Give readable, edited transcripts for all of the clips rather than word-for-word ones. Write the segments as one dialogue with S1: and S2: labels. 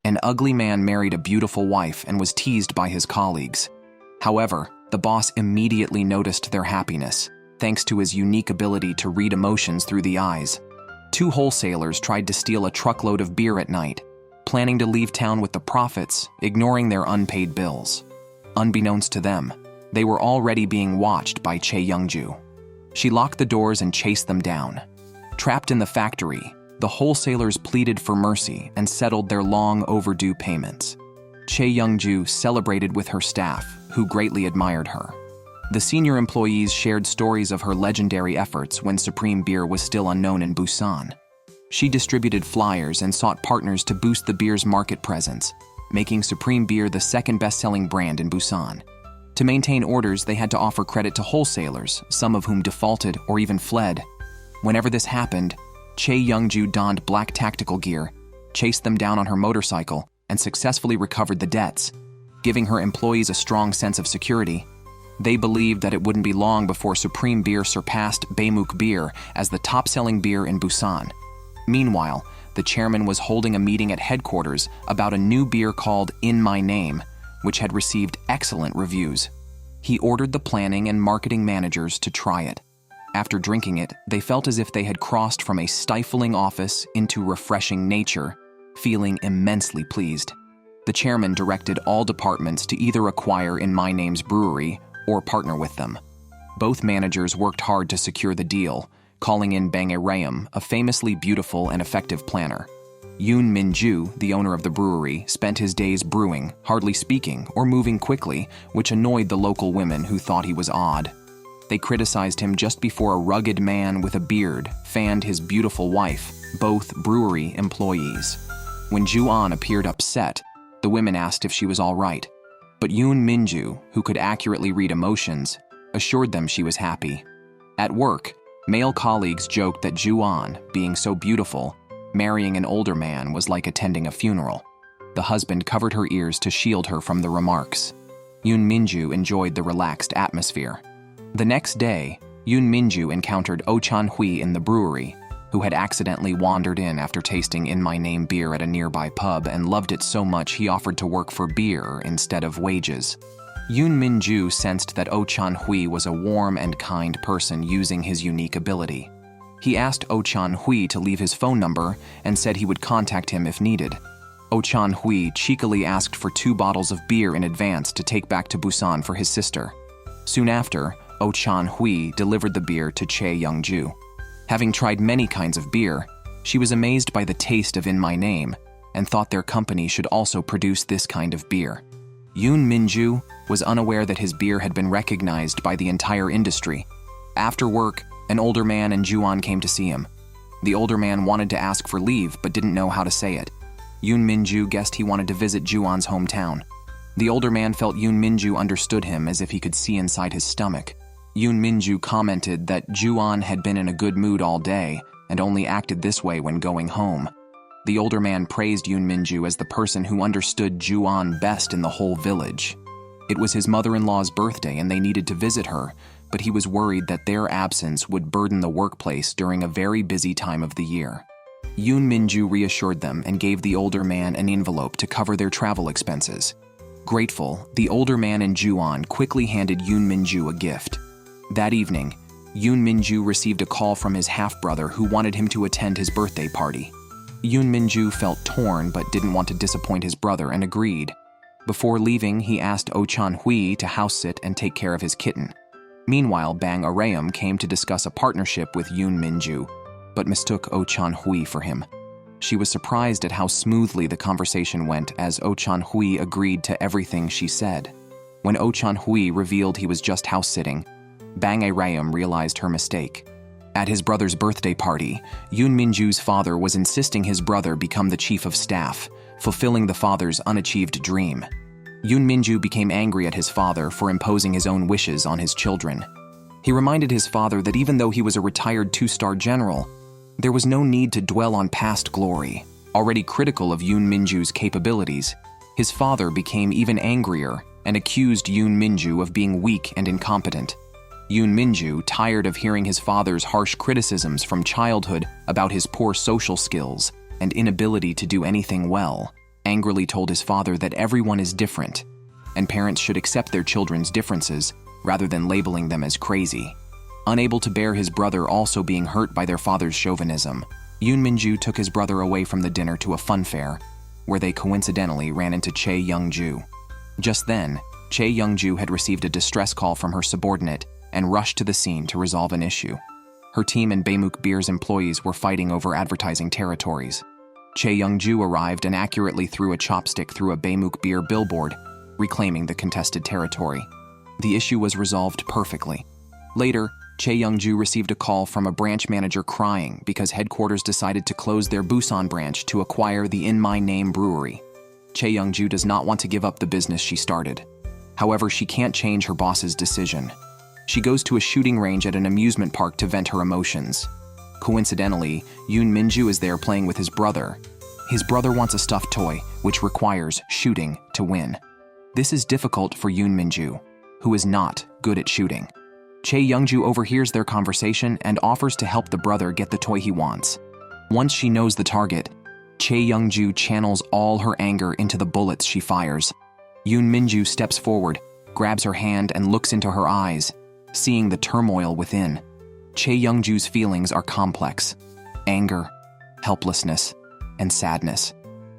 S1: An ugly man married a beautiful wife and was teased by his colleagues. However, the boss immediately noticed their happiness, thanks to his unique ability to read emotions through the eyes. Two wholesalers tried to steal a truckload of beer at night, planning to leave town with the profits, ignoring their unpaid bills. Unbeknownst to them, they were already being watched by Chae Young-ju. She locked the doors and chased them down. Trapped in the factory, the wholesalers pleaded for mercy and settled their long overdue payments. Chae Young-ju celebrated with her staff, who greatly admired her. The senior employees shared stories of her legendary efforts when Supreme Beer was still unknown in Busan. She distributed flyers and sought partners to boost the beer's market presence, making Supreme Beer the second best-selling brand in Busan. To maintain orders, they had to offer credit to wholesalers, some of whom defaulted or even fled. Whenever this happened, Chae Young-ju donned black tactical gear, chased them down on her motorcycle, and successfully recovered the debts, giving her employees a strong sense of security. They believed that it wouldn't be long before Supreme Beer surpassed Baemuk Beer as the top-selling beer in Busan. Meanwhile, the chairman was holding a meeting at headquarters about a new beer called In My Name, which had received excellent reviews. He ordered the planning and marketing managers to try it. After drinking it, they felt as if they had crossed from a stifling office into refreshing nature, feeling immensely pleased. The chairman directed all departments to either acquire In My Name's brewery or partner with them. Both managers worked hard to secure the deal, calling in Bang Arayam, a famously beautiful and effective planner. Yoon Min-ju, the owner of the brewery, spent his days brewing, hardly speaking or moving quickly, which annoyed the local women who thought he was odd. They criticized him just before a rugged man with a beard fanned his beautiful wife, both brewery employees. When Ju-an appeared upset, the women asked if she was all right. But Yoon Min-ju, who could accurately read emotions, assured them she was happy. At work, male colleagues joked that Ju-an, being so beautiful, marrying an older man was like attending a funeral. The husband covered her ears to shield her from the remarks. Yoon Min-ju enjoyed the relaxed atmosphere. The next day, Yoon Min-ju encountered Oh Chan-hui in the brewery, who had accidentally wandered in after tasting In My Name beer at a nearby pub and loved it so much he offered to work for beer instead of wages. Yoon Min-ju sensed that Oh Chan-hui was a warm and kind person using his unique ability. He asked Oh Chan-hui to leave his phone number and said he would contact him if needed. Oh Chan-hui cheekily asked for 2 bottles of beer in advance to take back to Busan for his sister. Soon after, Oh Chan-hui delivered the beer to Chae Young-ju. Having tried many kinds of beer, she was amazed by the taste of In My Name and thought their company should also produce this kind of beer. Yoon Min-ju was unaware that his beer had been recognized by the entire industry. After work, an older man and Ju-an came to see him. The older man wanted to ask for leave but didn't know how to say it. Yoon Min-ju guessed he wanted to visit Ju-an's hometown. The older man felt Yoon Min-ju understood him as if he could see inside his stomach. Yoon Min-ju commented that Ju-an had been in a good mood all day and only acted this way when going home. The older man praised Yoon Min-ju as the person who understood Ju-an best in the whole village. It was his mother-in-law's birthday and they needed to visit her, but he was worried that their absence would burden the workplace during a very busy time of the year. Yoon Min-ju reassured them and gave the older man an envelope to cover their travel expenses. Grateful, the older man and Ju-an quickly handed Yoon Min-ju a gift. That evening, Yoon Min-ju received a call from his half-brother who wanted him to attend his birthday party. Yoon Min-ju felt torn but didn't want to disappoint his brother and agreed. Before leaving, he asked Oh Chan-hui to house-sit and take care of his kitten. Meanwhile, Bang Arayam came to discuss a partnership with Yoon Min-ju, but mistook Oh Chan-hui for him. She was surprised at how smoothly the conversation went as Oh Chan-hui agreed to everything she said. When Oh Chan-hui revealed he was just house-sitting, Bang Arayam realized her mistake. At his brother's birthday party, Yoon Min-ju's father was insisting his brother become the chief of staff, fulfilling the father's unachieved dream. Yoon Min-ju became angry at his father for imposing his own wishes on his children. He reminded his father that even though he was a retired 2-star general, there was no need to dwell on past glory. Already critical of Yoon Min-ju's capabilities, his father became even angrier and accused Yoon Min-ju of being weak and incompetent. Yoon Min-ju, tired of hearing his father's harsh criticisms from childhood about his poor social skills and inability to do anything well, angrily told his father that everyone is different, and parents should accept their children's differences rather than labeling them as crazy. Unable to bear his brother also being hurt by their father's chauvinism, Yoon Minju took his brother away from the dinner to a fun fair, where they coincidentally ran into Chae Young-ju. Just then, Chae Young-ju had received a distress call from her subordinate and rushed to the scene to resolve an issue. Her team and Baemuk Beer's employees were fighting over advertising territories. Chae Young-ju arrived and accurately threw a chopstick through a Baemuk Beer billboard, reclaiming the contested territory. The issue was resolved perfectly. Later, Chae Young-ju received a call from a branch manager crying because headquarters decided to close their Busan branch to acquire the In My Name brewery. Chae Young-ju does not want to give up the business she started. However, she can't change her boss's decision. She goes to a shooting range at an amusement park to vent her emotions. Coincidentally, Yoon Minju is there playing with his brother. His brother wants a stuffed toy, which requires shooting to win. This is difficult for Yoon Minju, who is not good at shooting. Chae Young-ju overhears their conversation and offers to help the brother get the toy he wants. Once she knows the target, Chae Young-ju channels all her anger into the bullets she fires. Yoon Minju steps forward, grabs her hand and looks into her eyes, seeing the turmoil within. Chae Young-ju's feelings are complex: anger, helplessness, and sadness.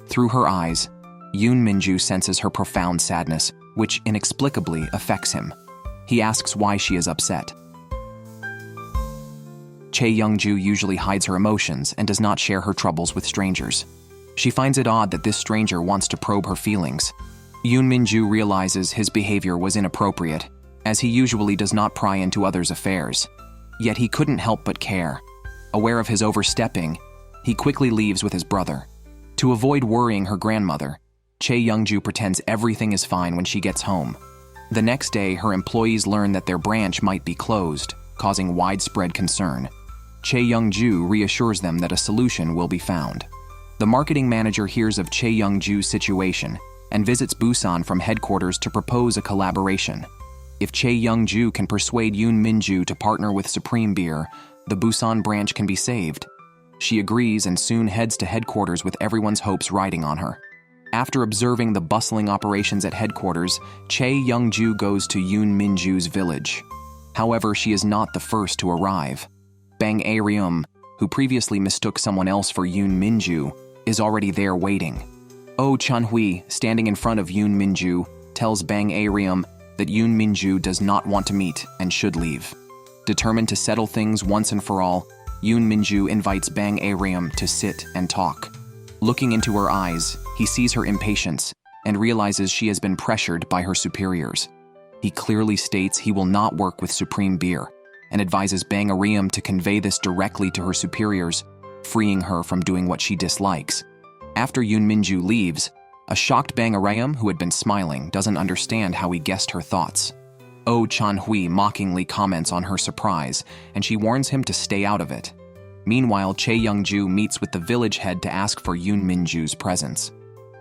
S1: Through her eyes, Yoon Minju senses her profound sadness, which inexplicably affects him. He asks why she is upset. Chae Young-ju usually hides her emotions and does not share her troubles with strangers. She finds it odd that this stranger wants to probe her feelings. Yoon Minju realizes his behavior was inappropriate, as he usually does not pry into others' affairs. Yet he couldn't help but care. Aware of his overstepping, he quickly leaves with his brother. To avoid worrying her grandmother, Chae Young-ju pretends everything is fine when she gets home. The next day, her employees learn that their branch might be closed, causing widespread concern. Chae Young-ju reassures them that a solution will be found. The marketing manager hears of Chae Young-ju's situation and visits Busan from headquarters to propose a collaboration. If Chae Young-ju can persuade Yoon Minju to partner with Supreme Beer, the Busan branch can be saved. She agrees and soon heads to headquarters with everyone's hopes riding on her. After observing the bustling operations at headquarters, Chae Young-ju goes to Yoon Minju's village. However, she is not the first to arrive. Bang A-ryum, who previously mistook someone else for Yoon Minju, is already there waiting. Oh Chun-hui, standing in front of Yoon Minju, tells Bang A-ryum that Yoon Minju does not want to meet and should leave. Determined to settle things once and for all, Yoon Minju invites Bang A-ryum to sit and talk. Looking into her eyes, he sees her impatience and realizes she has been pressured by her superiors. He clearly states he will not work with Supreme Beer and advises Bang A-ryum to convey this directly to her superiors, freeing her from doing what she dislikes. After Yoon Minju leaves, a shocked Bang A-ryum, who had been smiling, doesn't understand how he guessed her thoughts. Oh Chan-hui mockingly comments on her surprise, and she warns him to stay out of it. Meanwhile, Chae Young-ju meets with the village head to ask for Yoon Minju's presence.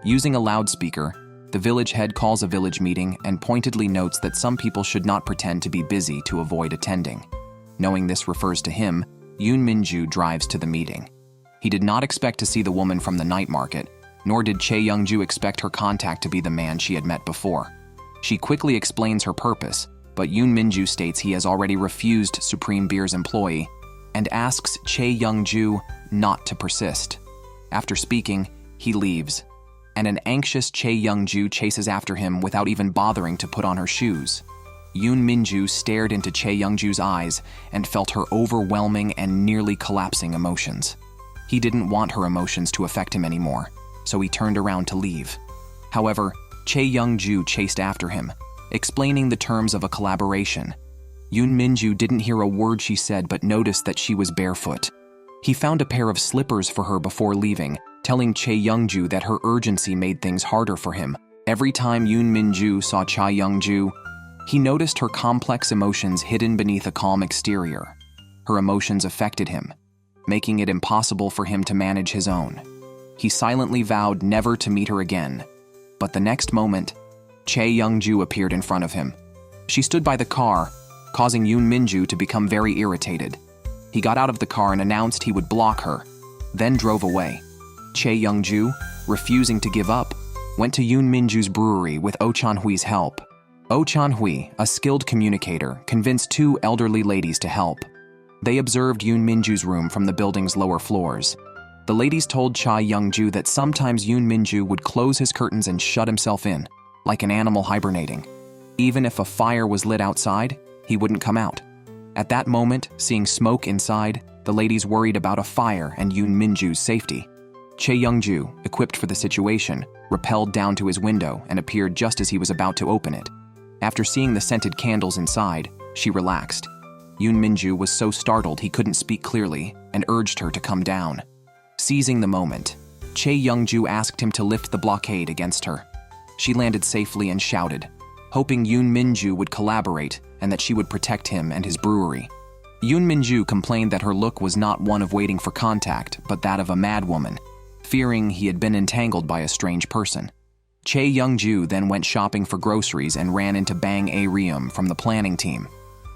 S1: Using a loudspeaker, the village head calls a village meeting and pointedly notes that some people should not pretend to be busy to avoid attending. Knowing this refers to him, Yoon Minju drives to the meeting. He did not expect to see the woman from the night market, nor did Chae Young-ju expect her contact to be the man she had met before. She quickly explains her purpose, but Yoon Minju states he has already refused Supreme Beer's employee and asks Chae Young-ju not to persist. After speaking, he leaves, and an anxious Chae Young-ju chases after him without even bothering to put on her shoes. Yoon Minju stared into Chae Young-ju's eyes and felt her overwhelming and nearly collapsing emotions. He didn't want her emotions to affect him anymore, so he turned around to leave. However, Chae Young-ju chased after him, explaining the terms of a collaboration. Yoon Minju didn't hear a word she said but noticed that she was barefoot. He found a pair of slippers for her before leaving, telling Chae Young-ju that her urgency made things harder for him. Every time Yoon Minju saw Chae Young-ju, he noticed her complex emotions hidden beneath a calm exterior. Her emotions affected him, making it impossible for him to manage his own. He silently vowed never to meet her again. But the next moment, Chae Young-ju appeared in front of him. She stood by the car, causing Yoon Minju to become very irritated. He got out of the car and announced he would block her, then drove away. Chae Young-ju, refusing to give up, went to Yoon Minju's brewery with Oh Chan-hui's help. Oh Chan-hui, a skilled communicator, convinced two elderly ladies to help. They observed Yoon Minju's room from the building's lower floors. The ladies told Cha Young-ju that sometimes Yoon Minju would close his curtains and shut himself in, like an animal hibernating. Even if a fire was lit outside, he wouldn't come out. At that moment, seeing smoke inside, the ladies worried about a fire and Yoon Minju's safety. Chae Young-ju, equipped for the situation, rappelled down to his window and appeared just as he was about to open it. After seeing the scented candles inside, she relaxed. Yoon Minju was so startled he couldn't speak clearly and urged her to come down. Seizing the moment, Chae Young-ju asked him to lift the blockade against her. She landed safely and shouted, hoping Yoon Minju would collaborate and that she would protect him and his brewery. Yoon Minju complained that her look was not one of waiting for contact, but that of a madwoman, fearing he had been entangled by a strange person. Chae Young-ju then went shopping for groceries and ran into Bang A-ryum from the planning team.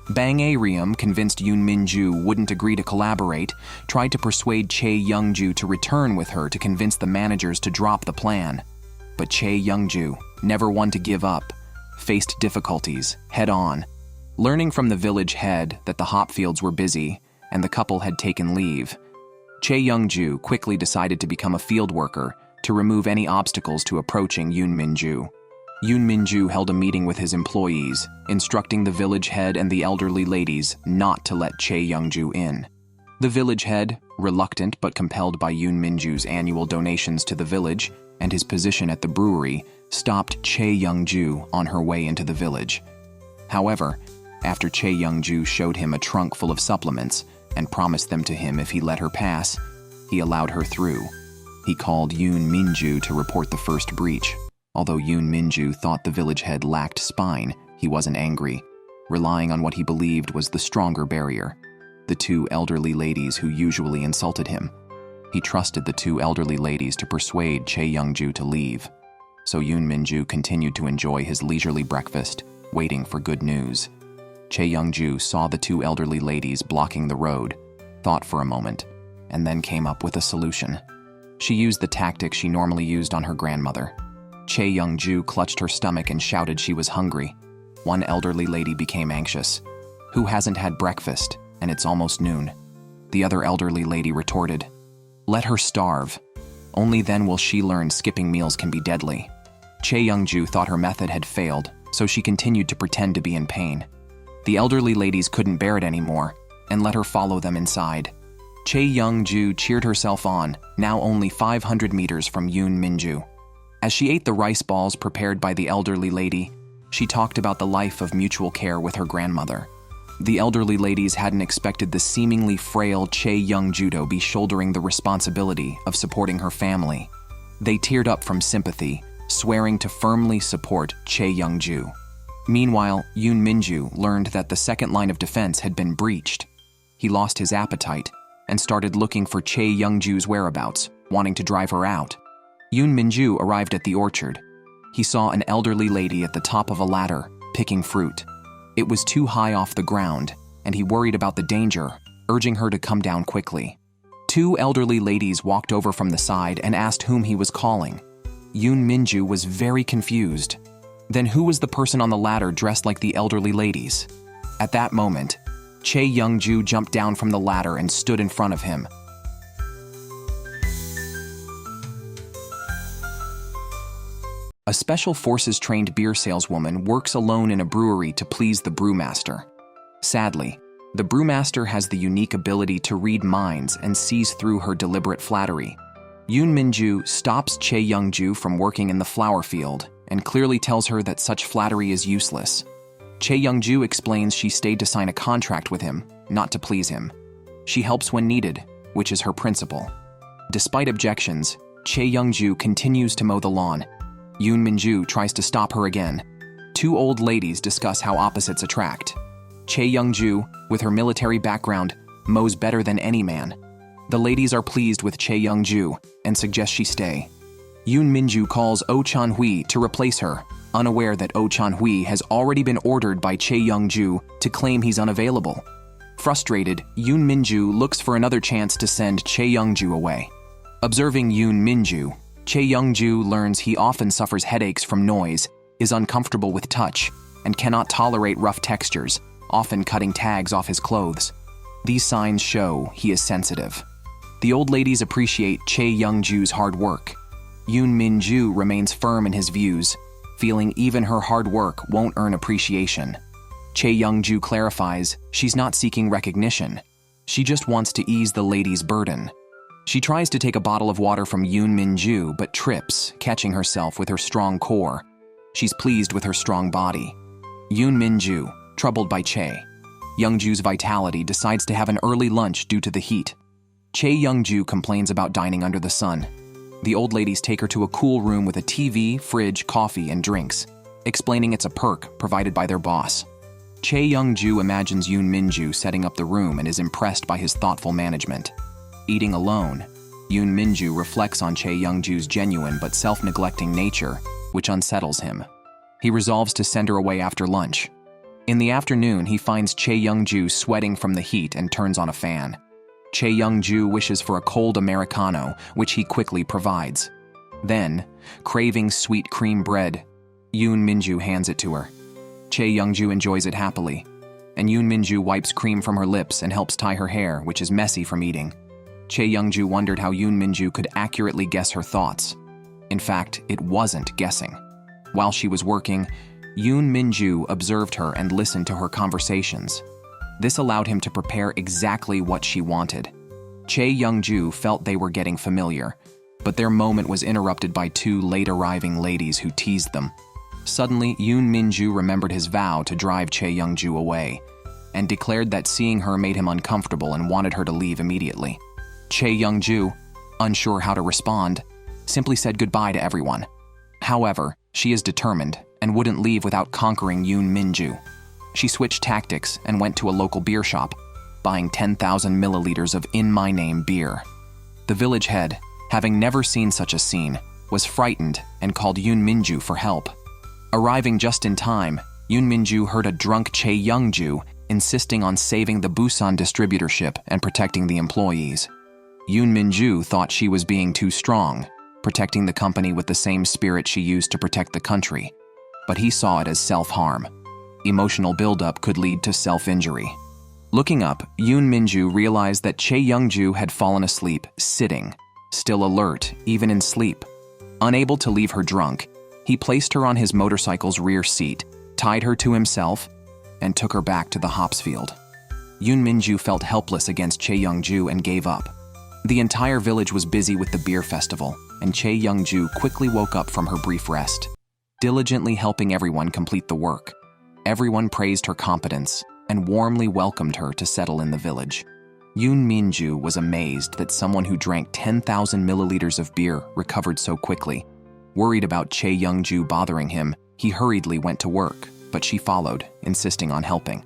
S1: Bang A-ryum, convinced Yoon Minju wouldn't agree to collaborate, tried to persuade Chae Young-ju to return with her to convince the managers to drop the plan. But Chae Young-ju, never one to give up, faced difficulties head-on. Learning from the village head that the hop fields were busy and the couple had taken leave, Chae Young-ju quickly decided to become a field worker to remove any obstacles to approaching Yoon Minju. Yoon Minju held a meeting with his employees, instructing the village head and the elderly ladies not to let Chae Young-ju in. The village head, reluctant but compelled by Yoon Minju's annual donations to the village and his position at the brewery, stopped Chae Young-ju on her way into the village. However, after Chae Young-ju showed him a trunk full of supplements and promised them to him if he let her pass, he allowed her through. He called Yoon Minju to report the first breach. Although Yoon Minju thought the village head lacked spine, he wasn't angry, relying on what he believed was the stronger barrier, the two elderly ladies who usually insulted him. He trusted the two elderly ladies to persuade Chae Young-ju to leave. So Yoon Minju continued to enjoy his leisurely breakfast, waiting for good news. Chae Young-ju saw the two elderly ladies blocking the road, thought for a moment, and then came up with a solution. She used the tactic she normally used on her grandmother. Chae Young-ju clutched her stomach and shouted she was hungry. One elderly lady became anxious. Who hasn't had breakfast, and it's almost noon? The other elderly lady retorted, let her starve. Only then will she learn skipping meals can be deadly. Chae Young-ju thought her method had failed, so she continued to pretend to be in pain. The elderly ladies couldn't bear it anymore and let her follow them inside. Chae Young-ju cheered herself on, now only 500 meters from Yoon Minju. As she ate the rice balls prepared by the elderly lady, she talked about the life of mutual care with her grandmother. The elderly ladies hadn't expected the seemingly frail Chae Young-ju to be shouldering the responsibility of supporting her family. They teared up from sympathy, swearing to firmly support Chae Young-ju. Meanwhile, Yoon Minju learned that the second line of defense had been breached. He lost his appetite and started looking for Chae Young-ju's whereabouts, wanting to drive her out. Yoon Minju arrived at the orchard. He saw an elderly lady at the top of a ladder, picking fruit. It was too high off the ground, and he worried about the danger, urging her to come down quickly. Two elderly ladies walked over from the side and asked whom he was calling. Yoon Minju was very confused. Then who was the person on the ladder dressed like the elderly ladies? At that moment, Chae Young-ju jumped down from the ladder and stood in front of him. A special forces-trained beer saleswoman works alone in a brewery to please the brewmaster. Sadly, the brewmaster has the unique ability to read minds and sees through her deliberate flattery. Yoon Minju stops Chae Young-ju from working in the flower field and clearly tells her that such flattery is useless. Chae Young-ju explains she stayed to sign a contract with him, not to please him. She helps when needed, which is her principle. Despite objections, Chae Young-ju continues to mow the lawn. Yoon Minju tries to stop her again. Two old ladies discuss how opposites attract. Chae Young-ju, with her military background, mows better than any man. The ladies are pleased with Chae Young-ju and suggest she stay. Yoon Minju calls Oh Chan-hui to replace her, unaware that Oh Chan-hui has already been ordered by Chae Young-ju to claim he's unavailable. Frustrated, Yoon Minju looks for another chance to send Chae Young-ju away. Observing Yoon Minju, Chae Young-ju learns he often suffers headaches from noise, is uncomfortable with touch, and cannot tolerate rough textures, often cutting tags off his clothes. These signs show he is sensitive. The old ladies appreciate Chae Young-ju's hard work. Yoon Min-ju remains firm in his views, feeling even her hard work won't earn appreciation. Chae Young-ju clarifies she's not seeking recognition. She just wants to ease the ladies' burden. She tries to take a bottle of water from Yoon Min-ju but trips, catching herself with her strong core. She's pleased with her strong body. Yoon Min-ju, troubled by Chae Young-ju's vitality, decides to have an early lunch due to the heat. Chae Young-ju complains about dining under the sun. The old ladies take her to a cool room with a TV, fridge, coffee, and drinks, explaining it's a perk provided by their boss. Chae Young-ju imagines Yoon Min-ju setting up the room and is impressed by his thoughtful management. Eating alone, Yoon Min-ju reflects on Chae Young-ju's genuine but self-neglecting nature, which unsettles him. He resolves to send her away after lunch. In the afternoon, he finds Chae Young-ju sweating from the heat and turns on a fan. Chae Young-ju wishes for a cold Americano, which he quickly provides. Then, craving sweet cream bread, Yoon Min-ju hands it to her. Chae Young-ju enjoys it happily, and Yoon Min-ju wipes cream from her lips and helps tie her hair, which is messy from eating. Chae Young-ju wondered how Yoon Min-ju could accurately guess her thoughts. In fact, it wasn't guessing. While she was working, Yoon Min-ju observed her and listened to her conversations. This allowed him to prepare exactly what she wanted. Chae Young-ju felt they were getting familiar, but their moment was interrupted by two late-arriving ladies who teased them. Suddenly, Yoon Min-ju remembered his vow to drive Chae Young-ju away, and declared that seeing her made him uncomfortable and wanted her to leave immediately. Chae Young-ju, unsure how to respond, simply said goodbye to everyone. However, she is determined and wouldn't leave without conquering Yoon Min-ju. She switched tactics and went to a local beer shop, buying 10,000 milliliters of In My Name beer. The village head, having never seen such a scene, was frightened and called Yoon Min-ju for help. Arriving just in time, Yoon Min-ju heard a drunk Chae Young-ju insisting on saving the Busan distributorship and protecting the employees. Yoon Min-ju thought she was being too strong, protecting the company with the same spirit she used to protect the country, but he saw it as self-harm. Emotional buildup could lead to self-injury. Looking up, Yoon Min-ju realized that Chae Young-ju had fallen asleep, sitting, still alert, even in sleep. Unable to leave her drunk, he placed her on his motorcycle's rear seat, tied her to himself, and took her back to the hops field. Yoon Min-ju felt helpless against Chae Young-ju and gave up. The entire village was busy with the beer festival, and Chae Young-ju quickly woke up from her brief rest, diligently helping everyone complete the work. Everyone praised her competence and warmly welcomed her to settle in the village. Yoon Min-ju was amazed that someone who drank 10,000 milliliters of beer recovered so quickly. Worried about Chae Young-ju bothering him, he hurriedly went to work, but she followed, insisting on helping.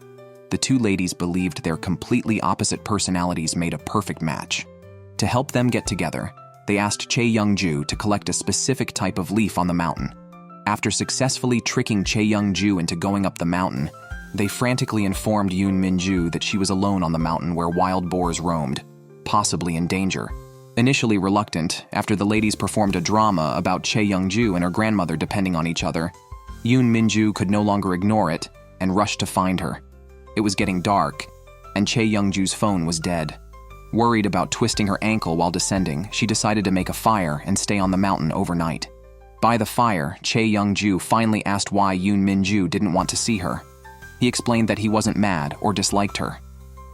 S1: The two ladies believed their completely opposite personalities made a perfect match. To help them get together, they asked Chae Young-ju to collect a specific type of leaf on the mountain. After successfully tricking Chae Young-ju into going up the mountain, they frantically informed Yoon Min-ju that she was alone on the mountain where wild boars roamed, possibly in danger. Initially reluctant, after the ladies performed a drama about Chae Young-ju and her grandmother depending on each other, Yoon Min-ju could no longer ignore it and rushed to find her. It was getting dark, and Chae Young-ju's phone was dead. Worried about twisting her ankle while descending, she decided to make a fire and stay on the mountain overnight. By the fire, Chae Young-ju finally asked why Yoon Min-ju didn't want to see her. He explained that he wasn't mad or disliked her.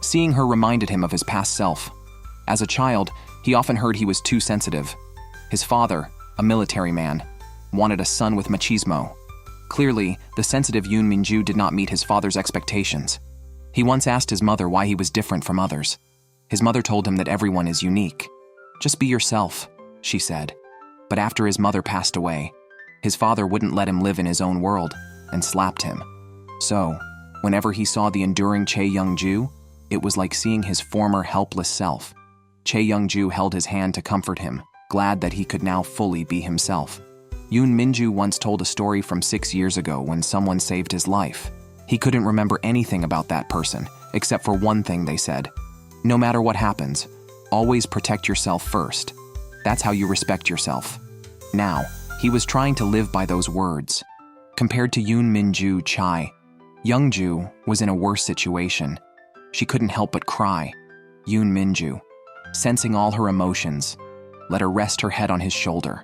S1: Seeing her reminded him of his past self. As a child, he often heard he was too sensitive. His father, a military man, wanted a son with machismo. Clearly, the sensitive Yoon Min-ju did not meet his father's expectations. He once asked his mother why he was different from others. His mother told him that everyone is unique. "Just be yourself," she said. But after his mother passed away, his father wouldn't let him live in his own world and slapped him. So, whenever he saw the enduring Chae Young-ju, it was like seeing his former helpless self. Chae Young-ju held his hand to comfort him, glad that he could now fully be himself. Yoon Min-ju once told a story from 6 years ago when someone saved his life. He couldn't remember anything about that person, except for one thing they said. No matter what happens, always protect yourself first. That's how you respect yourself. Now, he was trying to live by those words. Compared to Yoon Minju Chai, Youngju was in a worse situation. She couldn't help but cry. Yoon Minju, sensing all her emotions, let her rest her head on his shoulder.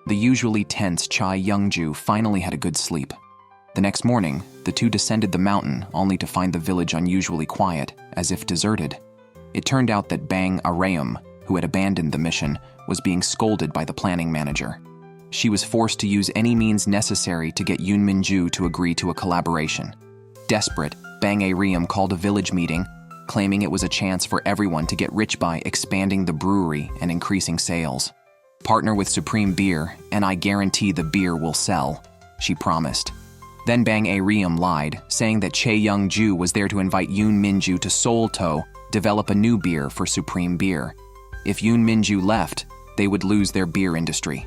S1: The usually tense Chai Youngju finally had a good sleep. The next morning, the two descended the mountain only to find the village unusually quiet, as if deserted. It turned out that Bang Arayum, who had abandoned the mission, was being scolded by the planning manager. She was forced to use any means necessary to get Yoon Minju to agree to a collaboration. Desperate, Bang Arayum called a village meeting, claiming it was a chance for everyone to get rich by expanding the brewery and increasing sales. Partner with Supreme Beer, and I guarantee the beer will sell, she promised. Then Bang Arayum lied, saying that Chae Young-ju was there to invite Yoon Minju to Seoul-to develop a new beer for Supreme Beer. If Yoon Minju left, they would lose their beer industry.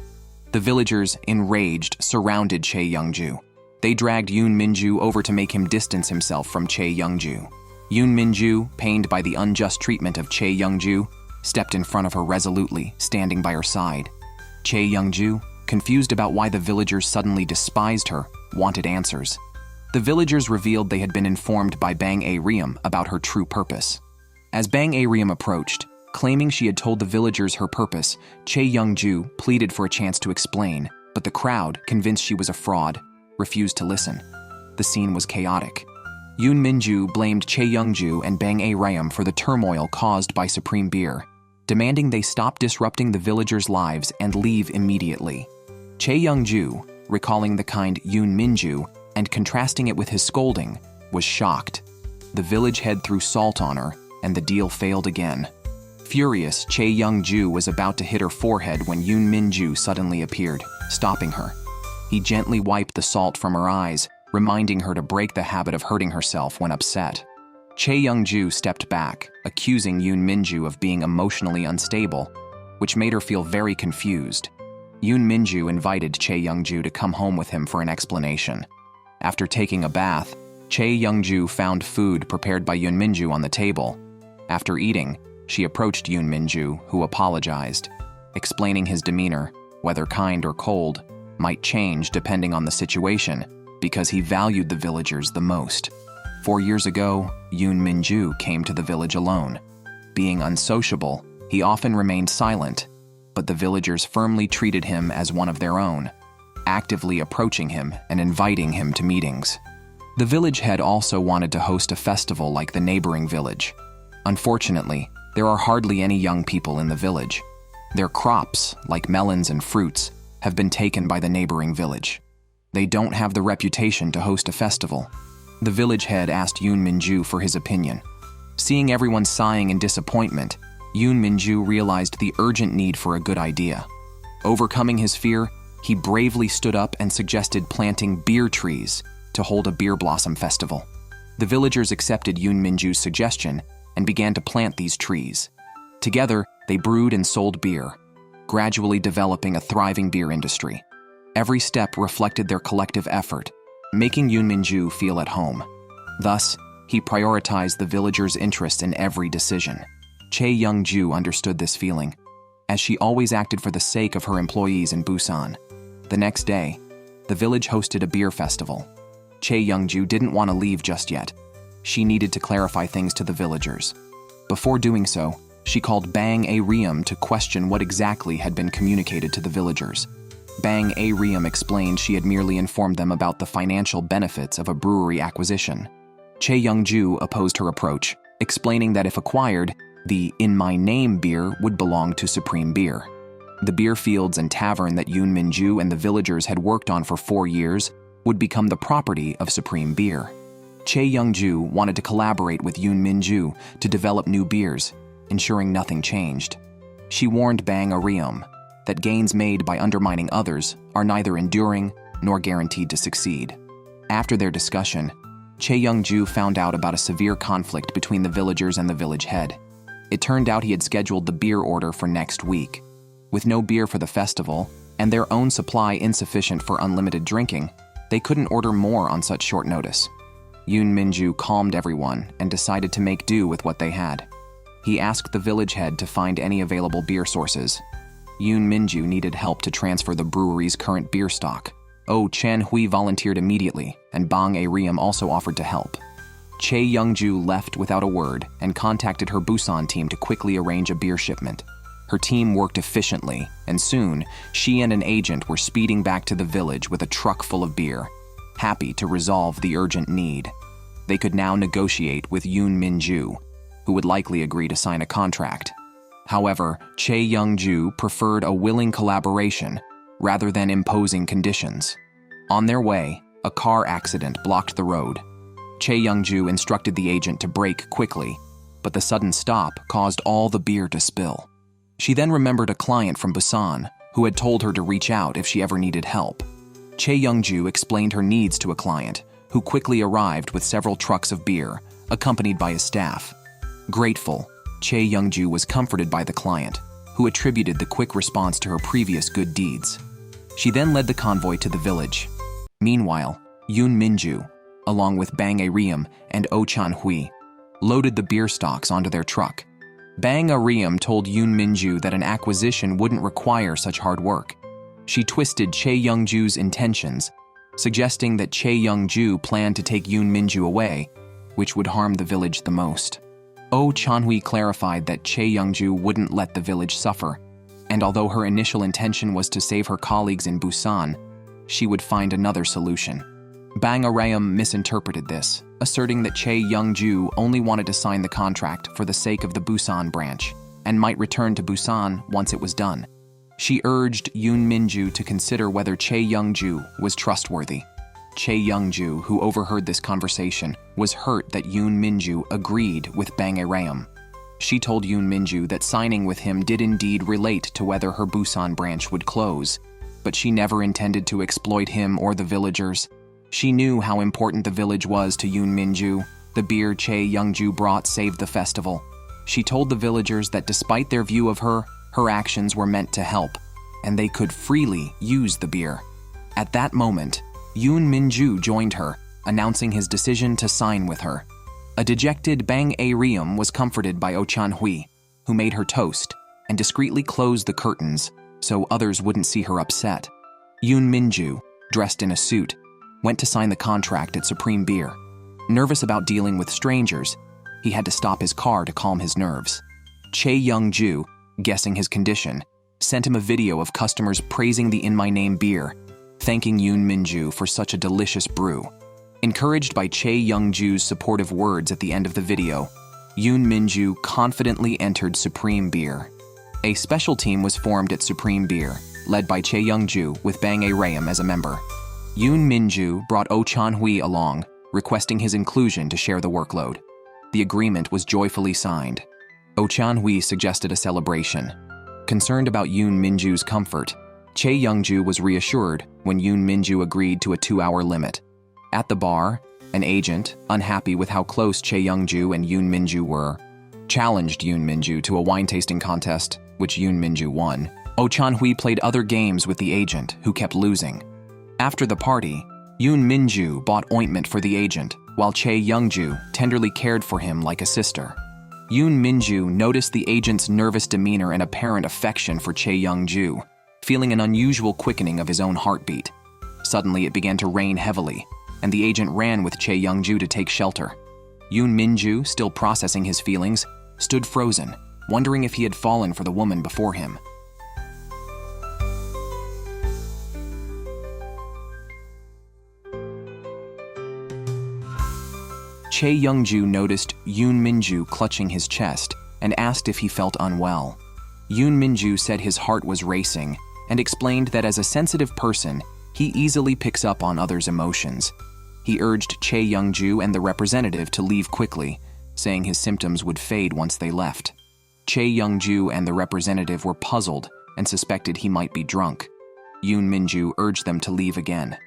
S1: The villagers, enraged, surrounded Chae Young-ju. They dragged Yoon Minju over to make him distance himself from Chae Young-ju. Yoon Minju, pained by the unjust treatment of Chae Young-ju, stepped in front of her resolutely, standing by her side. Chae Young-ju, confused about why the villagers suddenly despised her, wanted answers. The villagers revealed they had been informed by Bang Arayum about her true purpose. As Bang Arayum approached, claiming she had told the villagers her purpose, Chae Young-ju pleaded for a chance to explain, but the crowd, convinced she was a fraud, refused to listen. The scene was chaotic. Yoon Minju blamed Chae Young-ju and Bang Arayum for the turmoil caused by Supreme Beer, demanding they stop disrupting the villagers' lives and leave immediately. Chae Young-ju, recalling the kind Yoon Minju and contrasting it with his scolding, was shocked. The village head threw salt on her, and the deal failed again. Furious, Chae Young-ju was about to hit her forehead when Yoon Minju suddenly appeared, stopping her. He gently wiped the salt from her eyes, reminding her to break the habit of hurting herself when upset. Chae Young-ju stepped back, accusing Yoon Minju of being emotionally unstable, which made her feel very confused. Yoon Minju invited Chae Young-ju to come home with him for an explanation. After taking a bath, Chae Young-ju found food prepared by Yoon Minju on the table. After eating, she approached Yoon Minju, who apologized, explaining his demeanor, whether kind or cold, might change depending on the situation, because he valued the villagers the most. 4 years ago, Yoon Minju came to the village alone. Being unsociable, he often remained silent, but the villagers firmly treated him as one of their own, actively approaching him and inviting him to meetings. The village head also wanted to host a festival like the neighboring village. Unfortunately, there are hardly any young people in the village. Their crops, like melons and fruits, have been taken by the neighboring village. They don't have the reputation to host a festival. The village head asked Yoon Minju for his opinion. Seeing everyone sighing in disappointment, Yoon Minju realized the urgent need for a good idea. Overcoming his fear, he bravely stood up and suggested planting beer trees to hold a beer blossom festival. The villagers accepted Yoon Minju's suggestion and began to plant these trees. Together, they brewed and sold beer, gradually developing a thriving beer industry. Every step reflected their collective effort, making Yoon Minju feel at home. Thus, he prioritized the villagers' interests in every decision. Chae Young-ju understood this feeling, as she always acted for the sake of her employees in Busan. The next day, the village hosted a beer festival. Chae Young-ju didn't want to leave just yet. She needed to clarify things to the villagers. Before doing so, she called Bang Arayum to question what exactly had been communicated to the villagers. Bang Arayum explained she had merely informed them about the financial benefits of a brewery acquisition. Chae Young-ju opposed her approach, explaining that if acquired, the In My Name beer would belong to Supreme Beer. The beer fields and tavern that Yoon Minju and the villagers had worked on for 4 years would become the property of Supreme Beer. Chae Young-ju wanted to collaborate with Yoon Minju to develop new beers, ensuring nothing changed. She warned Bang Arayum that gains made by undermining others are neither enduring nor guaranteed to succeed. After their discussion, Chae Young-ju found out about a severe conflict between the villagers and the village head. It turned out he had scheduled the beer order for next week. With no beer for the festival, and their own supply insufficient for unlimited drinking, they couldn't order more on such short notice. Yoon Minju calmed everyone and decided to make do with what they had. He asked the village head to find any available beer sources. Yoon Minju needed help to transfer the brewery's current beer stock. Oh Chan-hui volunteered immediately, and Bang A-Riem also offered to help. Chae Young-ju left without a word and contacted her Busan team to quickly arrange a beer shipment. Her team worked efficiently, and soon, she and an agent were speeding back to the village with a truck full of beer, happy to resolve the urgent need. They could now negotiate with Yoon Minju, who would likely agree to sign a contract. However, Chae Young-ju preferred a willing collaboration rather than imposing conditions. On their way, a car accident blocked the road. Chae Young-ju instructed the agent to brake quickly, but the sudden stop caused all the beer to spill. She then remembered a client from Busan who had told her to reach out if she ever needed help. Chae Young-ju explained her needs to a client, who quickly arrived with several trucks of beer, accompanied by his staff. Grateful, Chae Young-ju was comforted by the client, who attributed the quick response to her previous good deeds. She then led the convoy to the village. Meanwhile, Yoon Minju, along with Bang A-Riem and Oh Chan-hui, loaded the beer stocks onto their truck. Bang A-Riem told Yoon Minju that an acquisition wouldn't require such hard work. She twisted Chae Young-ju's intentions, suggesting that Chae Young-ju planned to take Yoon Minju away, which would harm the village the most. Oh Chan-hui clarified that Chae Young-ju wouldn't let the village suffer, and although her initial intention was to save her colleagues in Busan, she would find another solution. Bang A-Riem misinterpreted this, asserting that Chae Young-ju only wanted to sign the contract for the sake of the Busan branch, and might return to Busan once it was done. She urged Yoon Minju to consider whether Chae Young-ju was trustworthy. Chae Young-ju, who overheard this conversation, was hurt that Yoon Minju agreed with Bang A-Riem. She told Yoon Minju that signing with him did indeed relate to whether her Busan branch would close, but she never intended to exploit him or the villagers. She knew how important the village was to Yoon Minju. The beer Chae Young-ju brought saved the festival. She told the villagers that despite their view of her, her actions were meant to help, and they could freely use the beer. At that moment, Yoon Minju joined her, announcing his decision to sign with her. A dejected Bang A-Riem was comforted by Oh Chan-hui, who made her toast and discreetly closed the curtains so others wouldn't see her upset. Yoon Minju, dressed in a suit, went to sign the contract at Supreme Beer. Nervous about dealing with strangers, he had to stop his car to calm his nerves. Chae Young-ju, guessing his condition, sent him a video of customers praising the In My Name beer, thanking Yoon Minju for such a delicious brew. Encouraged by Chae Young-ju's supportive words at the end of the video, Yoon Minju confidently entered Supreme Beer. A special team was formed at Supreme Beer, led by Chae Young-ju with Bang A-Riem as a member. Yoon Minju brought Oh Chan-hui along, requesting his inclusion to share the workload. The agreement was joyfully signed. Oh Chan-hui suggested a celebration. Concerned about Yoon Minju's comfort, Chae Young-ju was reassured when Yoon Minju agreed to a 2-hour limit. At the bar, an agent, unhappy with how close Chae Young-ju and Yoon Minju were, challenged Yoon Minju to a wine tasting contest, which Yoon Minju won. Oh Chan-hui played other games with the agent, who kept losing. After the party, Yoon Minju bought ointment for the agent, while Chae Young-ju tenderly cared for him like a sister. Yoon Minju noticed the agent's nervous demeanor and apparent affection for Chae Young-ju, feeling an unusual quickening of his own heartbeat. Suddenly, it began to rain heavily, and the agent ran with Chae Young-ju to take shelter. Yoon Minju, still processing his feelings, stood frozen, wondering if he had fallen for the woman before him. Chae Young-ju noticed Yoon Minju clutching his chest and asked if he felt unwell. Yoon Minju said his heart was racing and explained that as a sensitive person, he easily picks up on others' emotions. He urged Chae Young-ju and the representative to leave quickly, saying his symptoms would fade once they left. Chae Young-ju and the representative were puzzled and suspected he might be drunk. Yoon Minju urged them to leave again.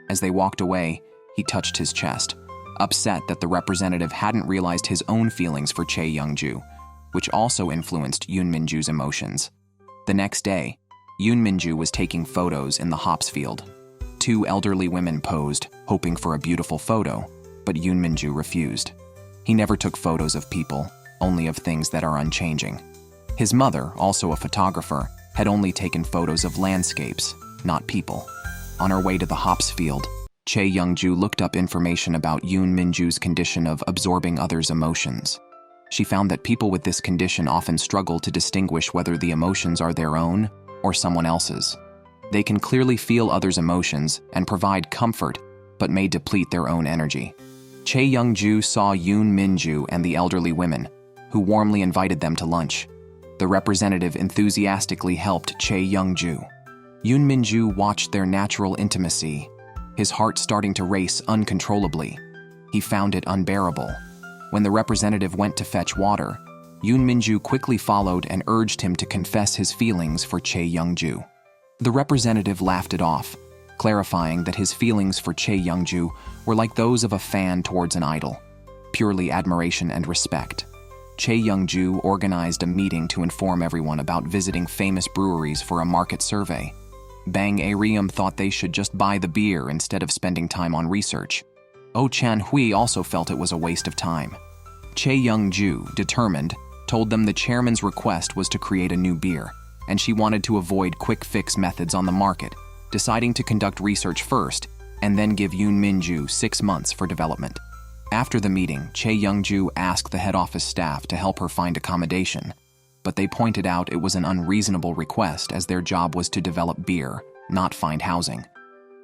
S1: As they walked away, he touched his chest, upset that the representative hadn't realized his own feelings for Chae Young-ju, which also influenced Yoon Minju's emotions. The next day, Yoon Minju was taking photos in the hops field. 2 elderly women posed, hoping for a beautiful photo, but Yoon Minju refused. He never took photos of people, only of things that are unchanging. His mother, also a photographer, had only taken photos of landscapes, not people. On her way to the hops field, Chae Young-ju looked up information about Yoon Min-ju's condition of absorbing others' emotions. She found that people with this condition often struggle to distinguish whether the emotions are their own or someone else's. They can clearly feel others' emotions and provide comfort, but may deplete their own energy. Chae Young-ju saw Yoon Min-ju and the elderly women, who warmly invited them to lunch. The representative enthusiastically helped Chae Young-ju. Yoon Min-ju watched their natural intimacy, his heart starting to race uncontrollably. He found it unbearable. When the representative went to fetch water, Yoon Min-ju quickly followed and urged him to confess his feelings for Chae Young-ju. The representative laughed it off, clarifying that his feelings for Chae Young-ju were like those of a fan towards an idol, purely admiration and respect. Chae Young-ju organized a meeting to inform everyone about visiting famous breweries for a market survey. Bang Areum thought they should just buy the beer instead of spending time on research. Oh Chan-hui also felt it was a waste of time. Chae Young-ju, determined, told them the chairman's request was to create a new beer, and she wanted to avoid quick-fix methods on the market, deciding to conduct research first and then give Yoon Min-ju 6 months for development. After the meeting, Chae Young-ju asked the head office staff to help her find accommodation, but they pointed out it was an unreasonable request as their job was to develop beer, not find housing.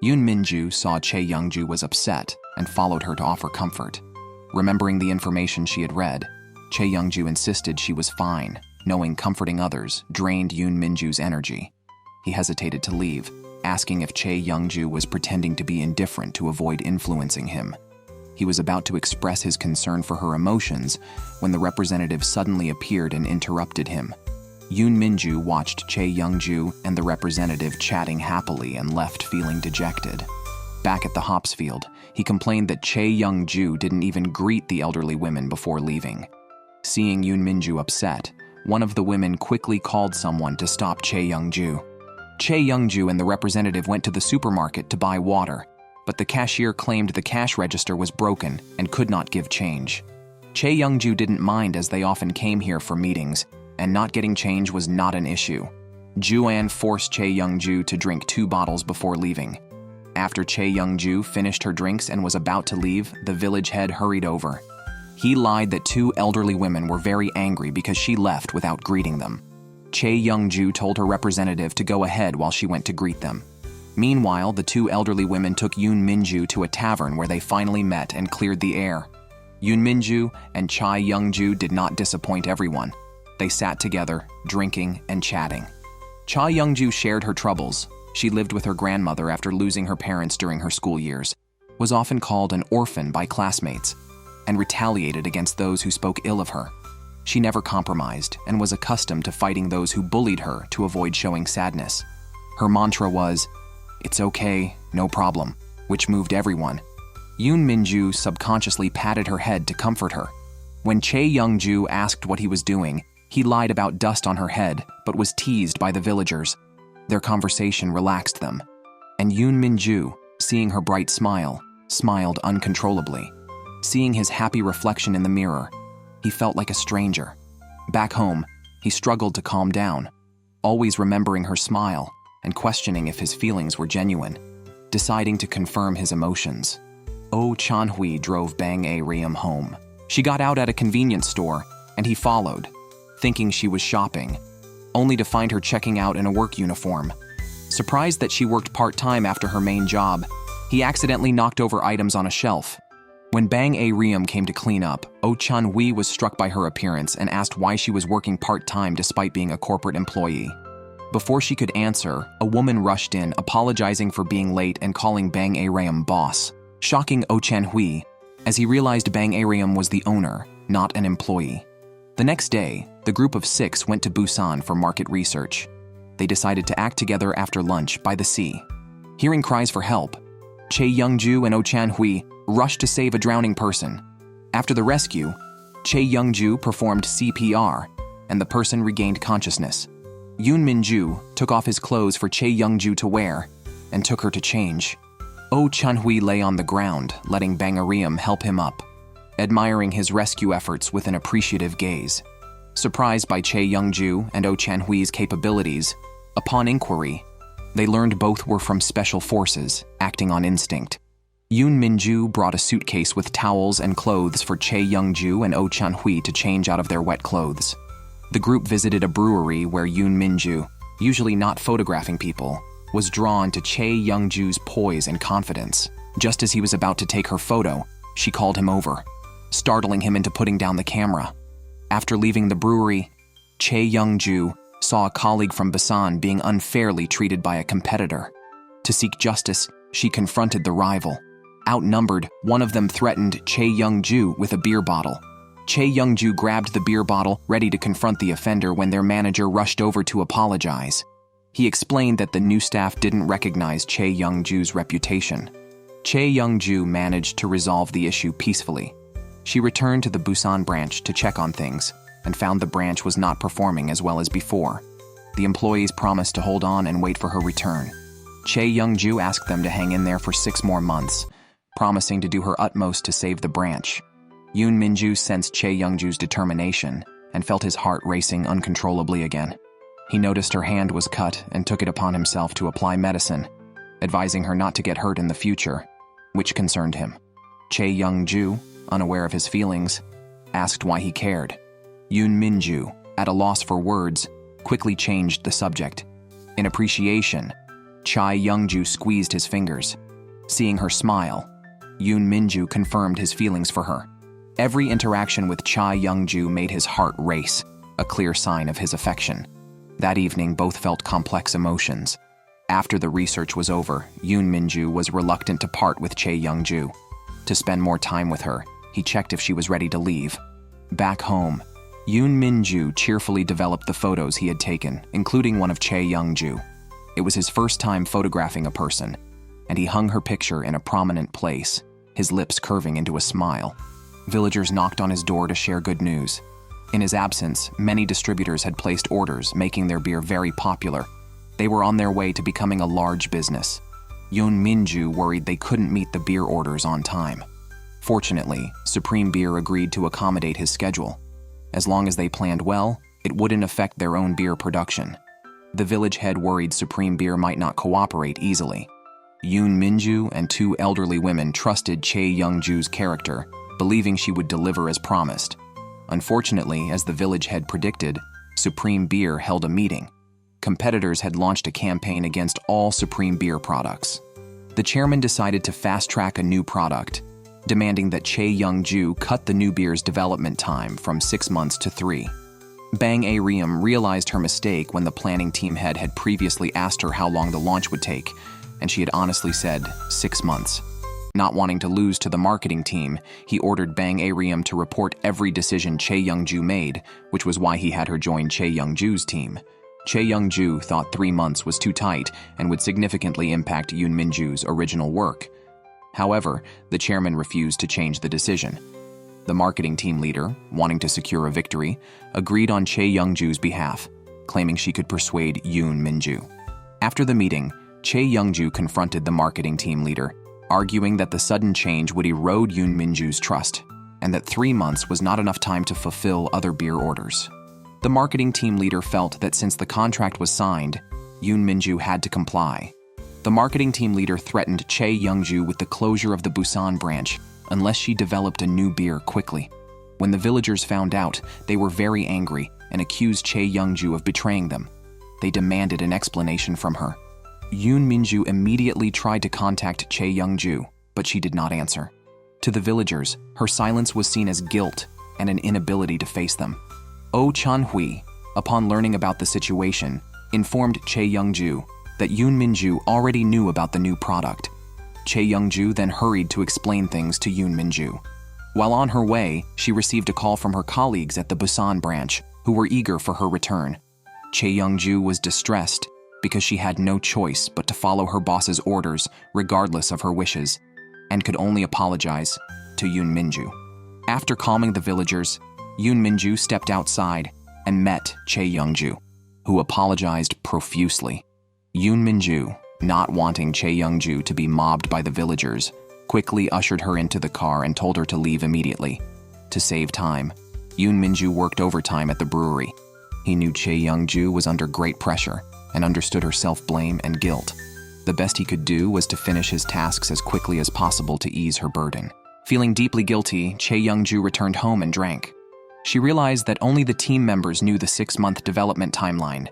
S1: Yoon Min-ju saw Chae Young-ju was upset and followed her to offer comfort. Remembering the information she had read, Chae Young-ju insisted she was fine, knowing comforting others drained Yoon Min-ju's energy. He hesitated to leave, asking if Chae Young-ju was pretending to be indifferent to avoid influencing him. He was about to express his concern for her emotions when the representative suddenly appeared and interrupted him. Yoon Min-ju watched Chae Young-ju and the representative chatting happily and left feeling dejected. Back at the hops field, he complained that Chae Young-ju didn't even greet the elderly women before leaving. Seeing Yoon Min-ju upset, one of the women quickly called someone to stop Chae Young-ju. Chae Young-ju and the representative went to the supermarket to buy water, but the cashier claimed the cash register was broken and could not give change. Chae Young-ju didn't mind as they often came here for meetings, and not getting change was not an issue. Ju-an forced Chae Young-ju to drink 2 bottles before leaving. After Chae Young-ju finished her drinks and was about to leave, the village head hurried over. He lied that 2 elderly women were very angry because she left without greeting them. Chae Young-ju told her representative to go ahead while she went to greet them. Meanwhile, the 2 elderly women took Yoon Min-ju to a tavern where they finally met and cleared the air. Yoon Min-ju and Chae Young-ju did not disappoint everyone. They sat together, drinking and chatting. Chae Young-ju shared her troubles. She lived with her grandmother after losing her parents during her school years, was often called an orphan by classmates, and retaliated against those who spoke ill of her. She never compromised and was accustomed to fighting those who bullied her to avoid showing sadness. Her mantra was, "It's okay, no problem," which moved everyone. Yoon Min-ju subconsciously patted her head to comfort her. When Chae Young-ju asked what he was doing, he lied about dust on her head, but was teased by the villagers. Their conversation relaxed them, and Yoon Min-ju, seeing her bright smile, smiled uncontrollably. Seeing his happy reflection in the mirror, he felt like a stranger. Back home, he struggled to calm down, always remembering her smile and questioning if his feelings were genuine, deciding to confirm his emotions. Oh Chan-hui drove Bang A-reum home. She got out at a convenience store, and he followed, thinking she was shopping, only to find her checking out in a work uniform. Surprised that she worked part-time after her main job, he accidentally knocked over items on a shelf. When Bang A-reum came to clean up, Oh Chan-hui was struck by her appearance and asked why she was working part-time despite being a corporate employee. Before she could answer, a woman rushed in, apologizing for being late and calling Bang A-reum boss, shocking Oh Chan-hui, as he realized Bang A-reum was the owner, not an employee. The next day, the group of 6 went to Busan for market research. They decided to act together after lunch by the sea. Hearing cries for help, Chae Young-ju and Oh Chan-hui rushed to save a drowning person. After the rescue, Chae Young-ju performed CPR, and the person regained consciousness. Yoon Min-ju took off his clothes for Chae Young-ju to wear and took her to change. Oh Chan-hui lay on the ground, letting Bang A-reum help him up, admiring his rescue efforts with an appreciative gaze. Surprised by Chae Young-ju and Oh Chan-hui's capabilities, Upon inquiry, they learned both were from special forces, acting on instinct. Yoon Minju brought a suitcase with towels and clothes for Chae Young-ju and Oh Chan-hui to change out of their wet clothes. The group visited a brewery where Yoon Minju, usually not photographing people, was drawn to Chae Young-ju's poise and confidence. Just as he was about to take her photo, she called him over, startling him into putting down the camera. After leaving the brewery, Chae Young-ju saw a colleague from Busan being unfairly treated by a competitor. To seek justice, she confronted the rival. Outnumbered, one of them threatened Chae Young-ju with a beer bottle. Chae Young-ju grabbed the beer bottle, ready to confront the offender when their manager rushed over to apologize. He explained that the new staff didn't recognize Chae Young-ju's reputation. Chae Young-ju managed to resolve the issue peacefully. She returned to the Busan branch to check on things and found the branch was not performing as well as before. The employees promised to hold on and wait for her return. Chae Young-ju asked them to hang in there for 6 more months, promising to do her utmost to save the branch. Yoon Minju sensed Chae Young-ju's determination and felt his heart racing uncontrollably again. He noticed her hand was cut and took it upon himself to apply medicine, advising her not to get hurt in the future, which concerned him. Chae Young-ju, unaware of his feelings, asked why he cared. Yoon Minju, at a loss for words, quickly changed the subject. In appreciation, Chae Young-ju squeezed his fingers. Seeing her smile, Yoon Minju confirmed his feelings for her. Every interaction with Chae Young-ju made his heart race, a clear sign of his affection. That evening, both felt complex emotions. After the research was over, Yoon Minju was reluctant to part with Chae Young-ju. To spend more time with her, he checked if she was ready to leave. Back home, Yoon Minju cheerfully developed the photos he had taken, including one of Chae Young-ju. It was his first time photographing a person, and he hung her picture in a prominent place, his lips curving into a smile. Villagers knocked on his door to share good news. In his absence, many distributors had placed orders, making their beer very popular. They were on their way to becoming a large business. Yoon Minju worried they couldn't meet the beer orders on time. Fortunately, Supreme Beer agreed to accommodate his schedule. As long as they planned well, it wouldn't affect their own beer production. The village head worried Supreme Beer might not cooperate easily. Yoon Minju and 2 elderly women trusted Chae Young-ju's character, believing she would deliver as promised. Unfortunately, as the village head predicted, Supreme Beer held a meeting. Competitors had launched a campaign against all Supreme Beer products. The chairman decided to fast-track a new product, demanding that Chae Young-ju cut the new beer's development time from 6 months to 3. Bang A-Riem realized her mistake when the planning team head had previously asked her how long the launch would take, and she had honestly said 6 months. Not wanting to lose to the marketing team, he ordered Bang A-Riem to report every decision Chae Young-ju made, which was why he had her join Chae Young-ju's team. Chae Young-ju thought 3 months was too tight and would significantly impact Yoon Minju's original work. However, the chairman refused to change the decision. The marketing team leader, wanting to secure a victory, agreed on Chae Young-ju's behalf, claiming she could persuade Yoon Minju. After the meeting, Chae Young-ju confronted the marketing team leader, arguing that the sudden change would erode Yoon Minju's trust, and that 3 months was not enough time to fulfill other beer orders. The marketing team leader felt that since the contract was signed, Yoon Minju had to comply. The marketing team leader threatened Chae Young-ju with the closure of the Busan branch unless she developed a new beer quickly. When the villagers found out, they were very angry and accused Chae Young-ju of betraying them. They demanded an explanation from her. Yoon Minju immediately tried to contact Chae Young-ju, but she did not answer. To the villagers, her silence was seen as guilt and an inability to face them. Oh Chan-hui, upon learning about the situation, informed Chae Young-ju that Yoon Minju already knew about the new product. Chae Young-ju then hurried to explain things to Yoon Minju. While on her way, she received a call from her colleagues at the Busan branch, who were eager for her return. Chae Young-ju was distressed because she had no choice but to follow her boss's orders regardless of her wishes, and could only apologize to Yoon Minju. After calming the villagers, Yoon Minju stepped outside and met Chae Young-ju, who apologized profusely. Yoon Minju, not wanting Chae Young-ju to be mobbed by the villagers, quickly ushered her into the car and told her to leave immediately. To save time, Yoon Minju worked overtime at the brewery. He knew Chae Young-ju was under great pressure and understood her self-blame and guilt. The best he could do was to finish his tasks as quickly as possible to ease her burden. Feeling deeply guilty, Chae Young-ju returned home and drank. She realized that only the team members knew the 6-month development timeline,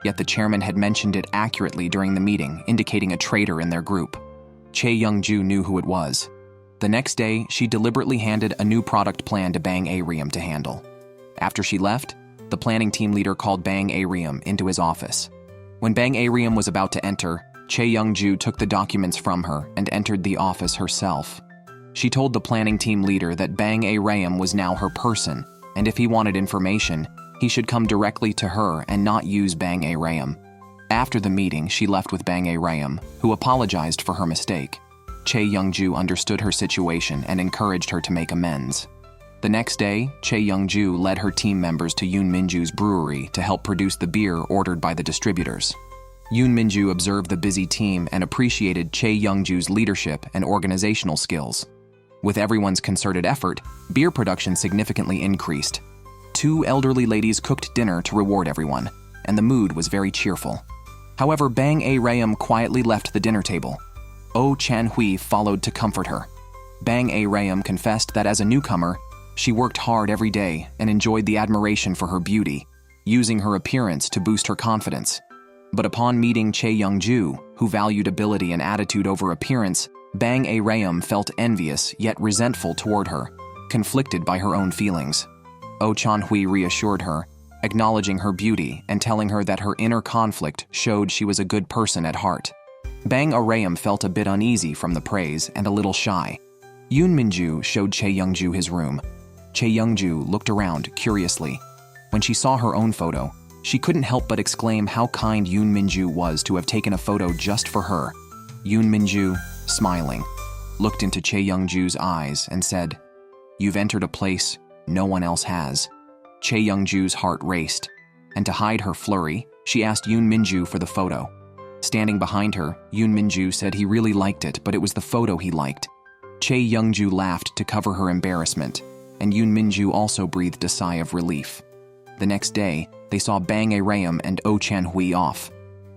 S1: yet the chairman had mentioned it accurately during the meeting, indicating a traitor in their group. Chae Young-ju knew who it was. The next day, she deliberately handed a new product plan to Bang A-ryum to handle. After she left, the planning team leader called Bang A-ryum into his office. When Bang A-ryum was about to enter, Chae Young-ju took the documents from her and entered the office herself. She told the planning team leader that Bang A-ryum was now her person, and if he wanted information, he should come directly to her and not use Bang A-ryum. After the meeting, she left with Bang A-ryum, who apologized for her mistake. Chae Young-ju understood her situation and encouraged her to make amends. The next day, Chae Young-ju led her team members to Yoon Minju's brewery to help produce the beer ordered by the distributors. Yoon Minju observed the busy team and appreciated Chae Young-ju's leadership and organizational skills. With everyone's concerted effort, beer production significantly increased. 2 elderly ladies cooked dinner to reward everyone, and the mood was very cheerful. However, Bang A-ryum quietly left the dinner table. Oh Chan-hui followed to comfort her. Bang A-ryum confessed that as a newcomer, she worked hard every day and enjoyed the admiration for her beauty, using her appearance to boost her confidence. But upon meeting Chae Young-ju, who valued ability and attitude over appearance, Bang A-ryum felt envious yet resentful toward her, conflicted by her own feelings. Oh Chan-hui reassured her, acknowledging her beauty and telling her that her inner conflict showed she was a good person at heart. Bang A-ryum felt a bit uneasy from the praise and a little shy. Yoon Minju showed Chae Young-ju his room. Chae Young-ju looked around curiously. When she saw her own photo, she couldn't help but exclaim how kind Yoon Minju was to have taken a photo just for her. Yoon Minju, smiling, looked into Chae Young-ju's eyes and said, "You've entered a place no one else has." Chae Young-ju's heart raced, and to hide her flurry, she asked Yoon Minju for the photo. Standing behind her, Yoon Minju said he really liked it, but it was the photo he liked. Chae Young-ju laughed to cover her embarrassment, and Yoon Minju also breathed a sigh of relief. The next day, they saw Bang A-ryum and Oh Chan-hui off.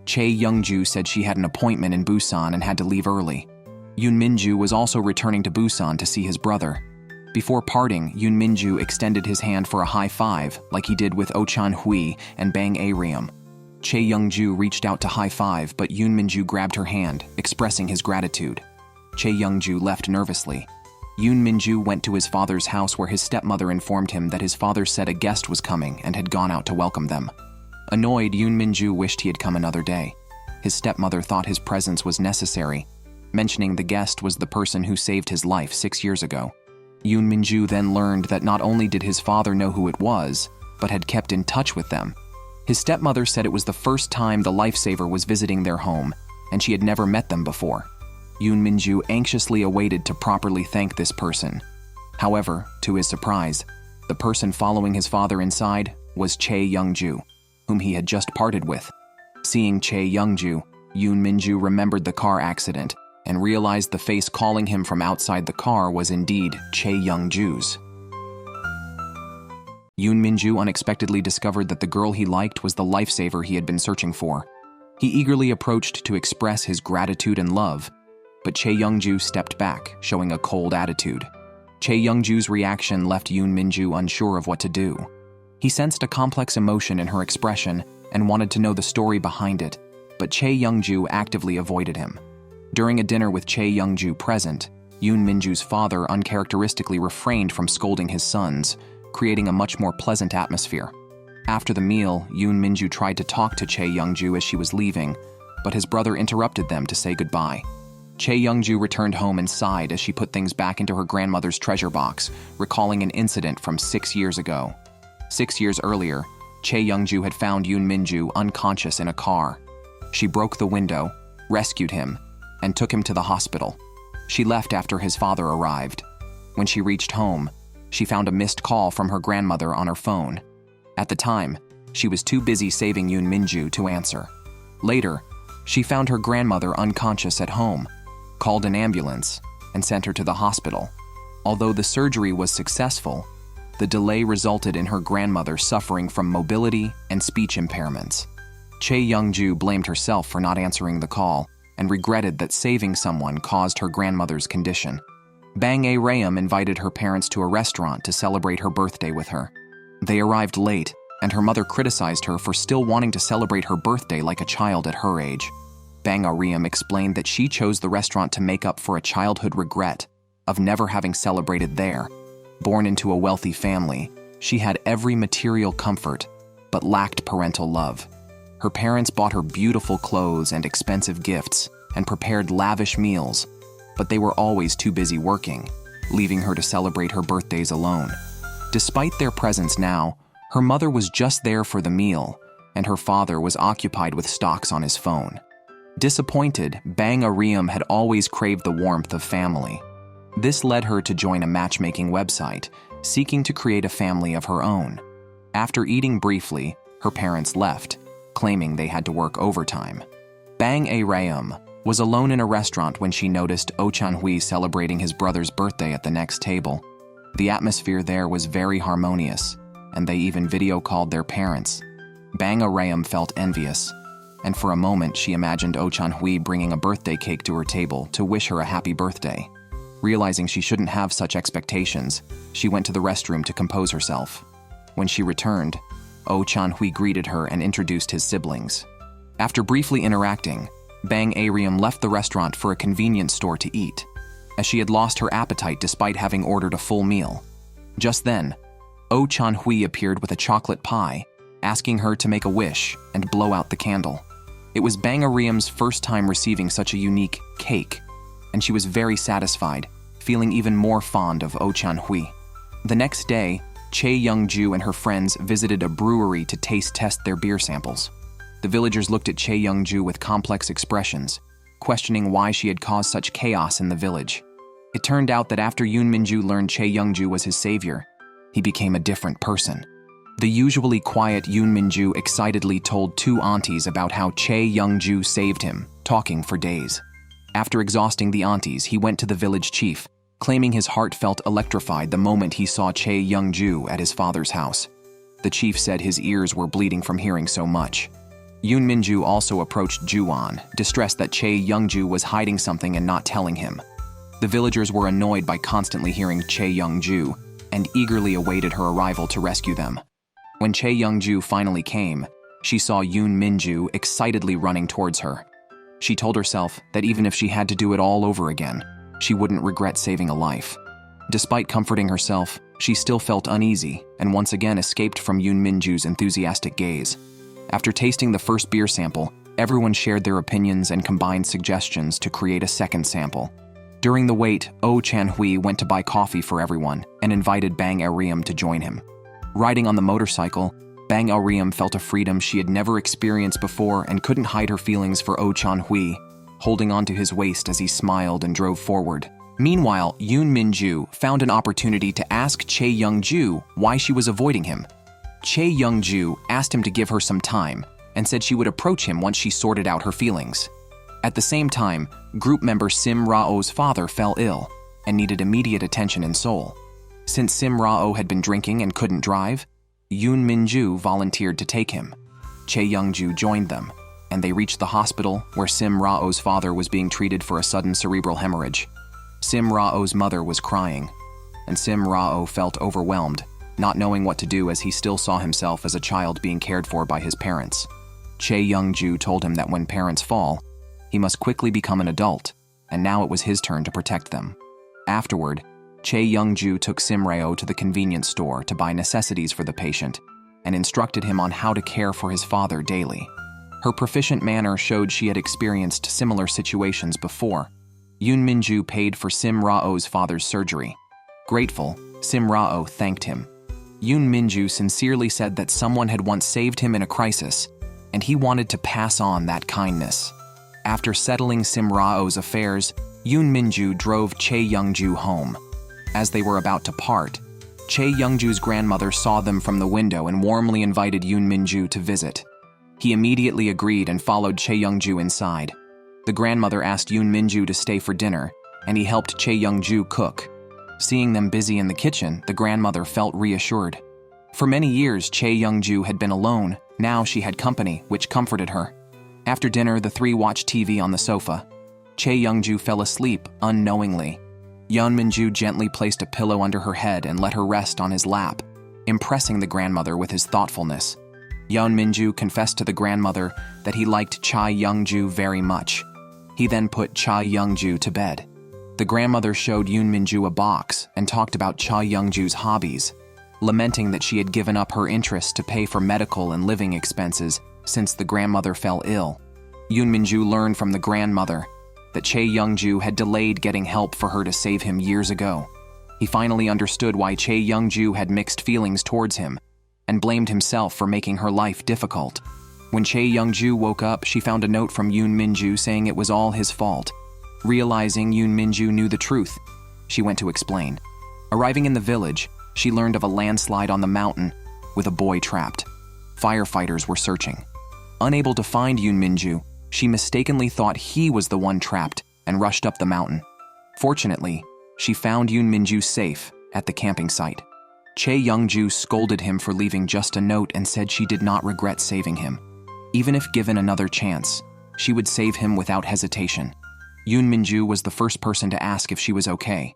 S1: Chae Young-ju said she had an appointment in Busan and had to leave early. Yoon Minju was also returning to Busan to see his brother. Before parting, Yoon Minju extended his hand for a high five, like he did with Oh Chan-hui and Bang A-ryum. Chae Young-ju reached out to high five, but Yoon Minju grabbed her hand, expressing his gratitude. Chae Young-ju left nervously. Yoon Minju went to his father's house where his stepmother informed him that his father said a guest was coming and had gone out to welcome them. Annoyed, Yoon Minju wished he had come another day. His stepmother thought his presence was necessary, mentioning the guest was the person who saved his life 6 years ago. Yoon Minju then learned that not only did his father know who it was, but had kept in touch with them. His stepmother said it was the first time the lifesaver was visiting their home, and she had never met them before. Yoon Minju anxiously awaited to properly thank this person. However, to his surprise, the person following his father inside was Chae Young-ju, whom he had just parted with. Seeing Chae Young-ju, Yoon Minju remembered the car accident and realized the face calling him from outside the car was indeed Chae Young-ju's. Yoon Minju unexpectedly discovered that the girl he liked was the lifesaver he had been searching for. He eagerly approached to express his gratitude and love, but Chae Young-ju stepped back, showing a cold attitude. Chae Young-ju's reaction left Yoon Minju unsure of what to do. He sensed a complex emotion in her expression and wanted to know the story behind it, but Chae Young-ju actively avoided him. During a dinner with Chae Young-ju present, Yoon Minju's father uncharacteristically refrained from scolding his sons, creating a much more pleasant atmosphere. After the meal, Yoon Minju tried to talk to Chae Young-ju as she was leaving, but his brother interrupted them to say goodbye. Chae Young-ju returned home and sighed as she put things back into her grandmother's treasure box, recalling an incident from 6 years ago. 6 years earlier, Chae Young-ju had found Yoon Minju unconscious in a car. She broke the window, rescued him, and took him to the hospital. She left after his father arrived. When she reached home, she found a missed call from her grandmother on her phone. At the time, she was too busy saving Yoon Minju to answer. Later, she found her grandmother unconscious at home, called an ambulance, and sent her to the hospital. Although the surgery was successful, the delay resulted in her grandmother suffering from mobility and speech impairments. Chae Young-ju blamed herself for not answering the call and regretted that saving someone caused her grandmother's condition. Bang A-Rayum invited her parents to a restaurant to celebrate her birthday with her. They arrived late, and her mother criticized her for still wanting to celebrate her birthday like a child at her age. Bang A-Rayum explained that she chose the restaurant to make up for a childhood regret of never having celebrated there. Born into a wealthy family, she had every material comfort, but lacked parental love. Her parents bought her beautiful clothes and expensive gifts and prepared lavish meals, but they were always too busy working, leaving her to celebrate her birthdays alone. Despite their presence now, her mother was just there for the meal, and her father was occupied with stocks on his phone. Disappointed, Bang A-Rayum had always craved the warmth of family. This led her to join a matchmaking website, seeking to create a family of her own. After eating briefly, her parents left, claiming they had to work overtime. Bang A-Rayum was alone in a restaurant when she noticed Oh Chan-hui celebrating his brother's birthday at the next table. The atmosphere there was very harmonious, and they even video called their parents. Bang A-Rayum felt envious, and for a moment she imagined Oh Chan-hui bringing a birthday cake to her table to wish her a happy birthday. Realizing she shouldn't have such expectations, she went to the restroom to compose herself. When she returned, Oh Chan-hui greeted her and introduced his siblings. After briefly interacting, Bang A-Rayum left the restaurant for a convenience store to eat, as she had lost her appetite despite having ordered a full meal. Just then, Oh Chan-hui appeared with a chocolate pie, asking her to make a wish and blow out the candle. It was Bang A-Rayum's first time receiving such a unique cake, and she was very satisfied, feeling even more fond of Oh Chan-hui. The next day, Chae Young-ju and her friends visited a brewery to taste test their beer samples. The villagers looked at Chae Young-ju with complex expressions, questioning why she had caused such chaos in the village. It turned out that after Yoon Min-ju learned Chae Young-ju was his savior, he became a different person. The usually quiet Yoon Min-ju excitedly told two aunties about how Chae Young-ju saved him, talking for days. After exhausting the aunties, he went to the village chief, claiming his heart felt electrified the moment he saw Chae Young-ju at his father's house. The chief said his ears were bleeding from hearing so much. Yoon Min-ju also approached Ju-won, distressed that Chae Young-ju was hiding something and not telling him. The villagers were annoyed by constantly hearing Chae Young-ju and eagerly awaited her arrival to rescue them. When Chae Young-ju finally came, she saw Yoon Min-ju excitedly running towards her. She told herself that even if she had to do it all over again, she wouldn't regret saving a life. Despite comforting herself, she still felt uneasy and once again escaped from Yoon Min-ju's enthusiastic gaze. After tasting the first beer sample, everyone shared their opinions and combined suggestions to create a second sample. During the wait, Oh Chan-hui went to buy coffee for everyone and invited Bang A-Rayum to join him. Riding on the motorcycle, Bang A-Rayum felt a freedom she had never experienced before and couldn't hide her feelings for Oh Chan-hui, holding onto his waist as he smiled and drove forward. Meanwhile, Yoon Min-ju found an opportunity to ask Chae Young-ju why she was avoiding him. Chae Young-ju asked him to give her some time and said she would approach him once she sorted out her feelings. At the same time, group member Sim Ra-oh's father fell ill and needed immediate attention in Seoul. Since Sim Ra-oh had been drinking and couldn't drive, Yoon Min-ju volunteered to take him. Chae Young-ju joined them, and they reached the hospital where Sim Ra-oh's father was being treated for a sudden cerebral hemorrhage. Sim Ra-oh's mother was crying, and Sim Ra-oh felt overwhelmed, not knowing what to do as he still saw himself as a child being cared for by his parents. Chae Young-ju told him that when parents fall, he must quickly become an adult, and now it was his turn to protect them. Afterward, Chae Young-ju took Sim Ra-oh to the convenience store to buy necessities for the patient and instructed him on how to care for his father daily. Her proficient manner showed she had experienced similar situations before. Yoon Min-ju paid for Sim Ra-oh's father's surgery. Grateful, Sim Ra-oh thanked him. Yoon Min-ju sincerely said that someone had once saved him in a crisis, and he wanted to pass on that kindness. After settling Sim Ra-oh's affairs, Yoon Min-ju drove Chae Young-ju home. As they were about to part, Chae Young-ju's grandmother saw them from the window and warmly invited Yoon Min-ju to visit. He immediately agreed and followed Chae Young-ju inside. The grandmother asked Yoon Min-ju to stay for dinner, and he helped Chae Young-ju cook. Seeing them busy in the kitchen, the grandmother felt reassured. For many years, Chae Young-ju had been alone. Now she had company, which comforted her. After dinner, the three watched TV on the sofa. Chae Young-ju fell asleep unknowingly. Yeon Min-ju gently placed a pillow under her head and let her rest on his lap, impressing the grandmother with his thoughtfulness. Yeon Min-ju confessed to the grandmother that he liked Chae Young-ju very much. He then put Chae Young-ju to bed. The grandmother showed Yeon Min-ju a box and talked about Chae Young-ju's hobbies, lamenting that she had given up her interest to pay for medical and living expenses since the grandmother fell ill. Yeon Min-ju learned from the grandmother that Chae Young-ju had delayed getting help for her to save him years ago. He finally understood why Chae Young-ju had mixed feelings towards him and blamed himself for making her life difficult. When Chae Young-ju woke up, she found a note from Yeon Min-ju saying it was all his fault. Realizing Yeon Min-ju knew the truth, she went to explain. Arriving in the village, she learned of a landslide on the mountain with a boy trapped. Firefighters were searching. Unable to find Yeon Min-ju, she mistakenly thought he was the one trapped and rushed up the mountain. Fortunately, she found Yeon Min-ju safe at the camping site. Chae Young-ju scolded him for leaving just a note and said she did not regret saving him. Even if given another chance, she would save him without hesitation. Yeon Min-ju was the first person to ask if she was okay,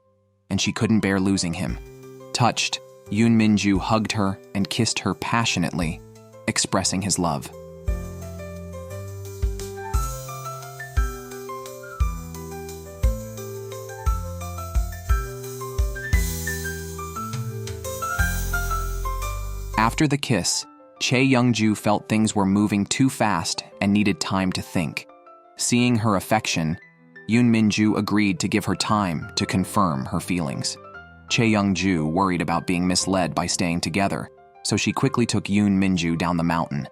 S1: and she couldn't bear losing him. Touched, Yeon Min-ju hugged her and kissed her passionately, expressing his love. After the kiss, Chae Young-ju felt things were moving too fast and needed time to think. Seeing her affection, Yeon Min-ju agreed to give her time to confirm her feelings. Chae Young-ju worried about being misled by staying together, so she quickly took Yeon Min-ju down the mountain.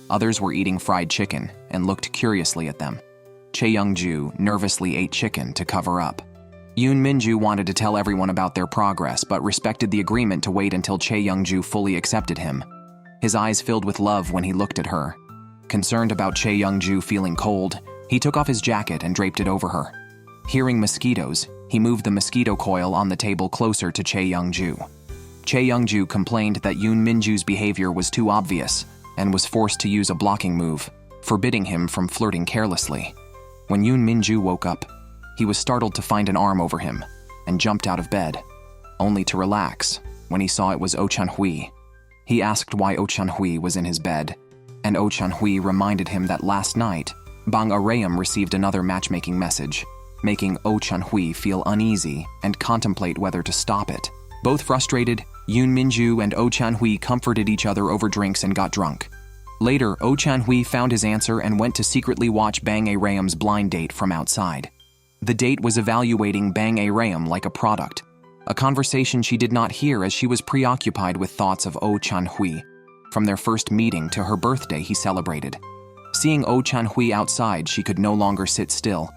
S1: Others were eating fried chicken and looked curiously at them. Chae Young-ju nervously ate chicken to cover up. Yeon Min-ju wanted to tell everyone about their progress but respected the agreement to wait until Chae Young-ju fully accepted him. His eyes filled with love when he looked at her. Concerned about Chae Young-ju feeling cold, he took off his jacket and draped it over her. Hearing mosquitoes, he moved the mosquito coil on the table closer to Chae Young-ju. Chae Young-ju complained that Yeon Min-ju's behavior was too obvious and was forced to use a blocking move, forbidding him from flirting carelessly. When Yeon Min-ju woke up, he was startled to find an arm over him and jumped out of bed, only to relax when he saw it was Oh Chan-hui. He asked why Oh Chan-hui was in his bed, and Oh Chan-hui reminded him that last night, Bang Arayam received another matchmaking message, making Oh Chan-hui feel uneasy and contemplate whether to stop it. Both frustrated, Yeon Min-ju and Oh Chan-hui comforted each other over drinks and got drunk. Later, Oh Chan-hui found his answer and went to secretly watch Bang Arayam's blind date from outside. The date was evaluating Bang Arayam like a product, a conversation she did not hear as she was preoccupied with thoughts of Oh Chan-hui, from their first meeting to her birthday he celebrated. Seeing Oh Chan-hui outside, she could no longer sit still,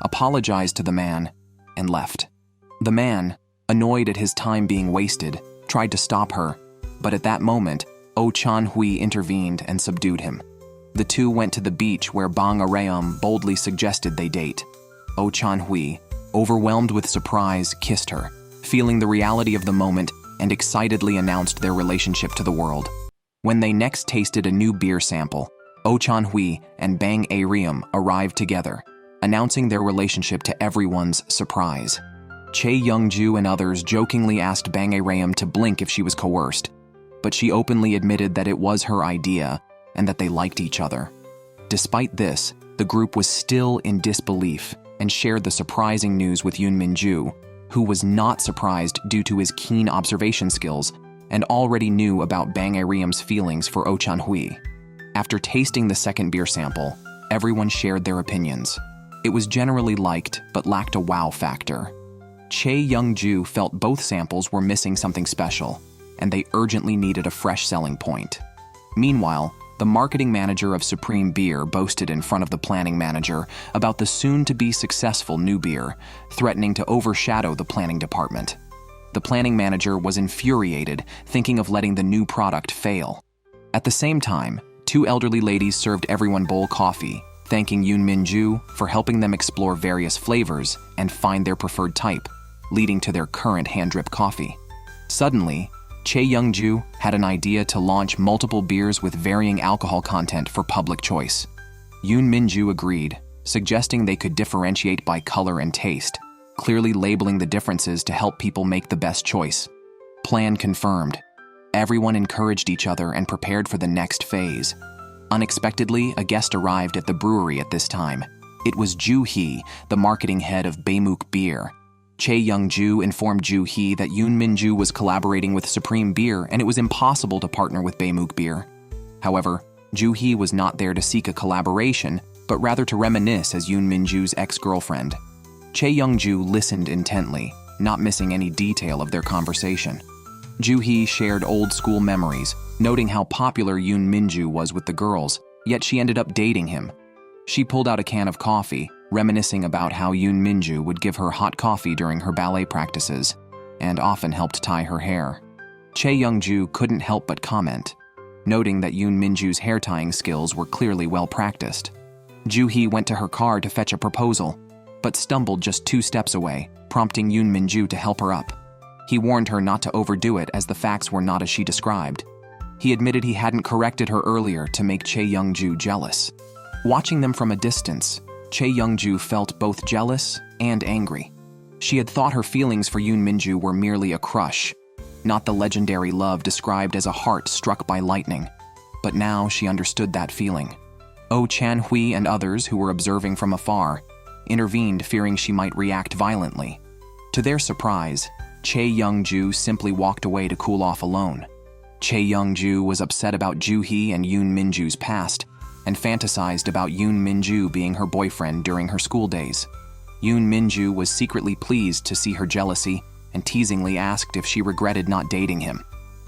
S1: apologized to the man, and left. The man, annoyed at his time being wasted, tried to stop her, but at that moment, Oh Chan-hui intervened and subdued him. The two went to the beach where Bang Arayam boldly suggested they date. Oh Chan-hui, overwhelmed with surprise, kissed her, feeling the reality of the moment, and excitedly announced their relationship to the world. When they next tasted a new beer sample, Oh Chan-hui and Bang Arayam arrived together, announcing their relationship to everyone's surprise. Chae Young-ju and others jokingly asked Bang Arayam to blink if she was coerced, but she openly admitted that it was her idea and that they liked each other. Despite this, the group was still in disbelief and shared the surprising news with Yeon Min-ju, who was not surprised due to his keen observation skills and already knew about Bang Arayam's feelings for Oh Chan-hui. After tasting the second beer sample, everyone shared their opinions. It was generally liked but lacked a wow factor. Chae Young-ju felt both samples were missing something special, and they urgently needed a fresh selling point. Meanwhile, the marketing manager of Supreme Beer boasted in front of the planning manager about the soon-to-be successful new beer, threatening to overshadow the planning department. The planning manager was infuriated, thinking of letting the new product fail. At the same time, two elderly ladies served everyone bowl coffee, thanking Yeon Min-ju for helping them explore various flavors and find their preferred type, leading to their current hand-drip coffee. Suddenly, Chae Young-ju had an idea to launch multiple beers with varying alcohol content for public choice. Yoon Min-ju agreed, suggesting they could differentiate by color and taste, clearly labeling the differences to help people make the best choice. Plan confirmed. Everyone encouraged each other and prepared for the next phase. Unexpectedly, a guest arrived at the brewery at this time. It was Ju-hee, the marketing head of Baemuk Beer. Chae Young-ju informed Ju-hee that Yoon Min-ju was collaborating with Supreme Beer and it was impossible to partner with Baemuk Beer. However, Ju-hee was not there to seek a collaboration, but rather to reminisce as Yoon Min-ju's ex-girlfriend. Chae Young-ju listened intently, not missing any detail of their conversation. Ju-hee shared old-school memories, noting how popular Yoon Min-ju was with the girls, yet she ended up dating him. She pulled out a can of coffee, reminiscing about how Yoon Min-ju would give her hot coffee during her ballet practices, and often helped tie her hair. Chae Young-ju couldn't help but comment, noting that Yoon Min-ju's hair-tying skills were clearly well-practiced. Ju-hee went to her car to fetch a proposal, but stumbled just 2 steps away, prompting Yoon Min-ju to help her up. He warned her not to overdo it as the facts were not as she described. He admitted he hadn't corrected her earlier to make Chae Young-ju jealous. Watching them from a distance, Chae Young-ju felt both jealous and angry. She had thought her feelings for Yoon Min-ju were merely a crush, not the legendary love described as a heart struck by lightning. But now she understood that feeling. Oh Chan-hui and others who were observing from afar intervened, fearing she might react violently. To their surprise, Chae Young-ju simply walked away to cool off alone. Chae Young-ju was upset about Ju-hee and Yoon Min-ju's past, and fantasized about Yoon Min-ju being her boyfriend during her school days. Yoon Min-ju was secretly pleased to see her jealousy and teasingly asked if she regretted not dating him.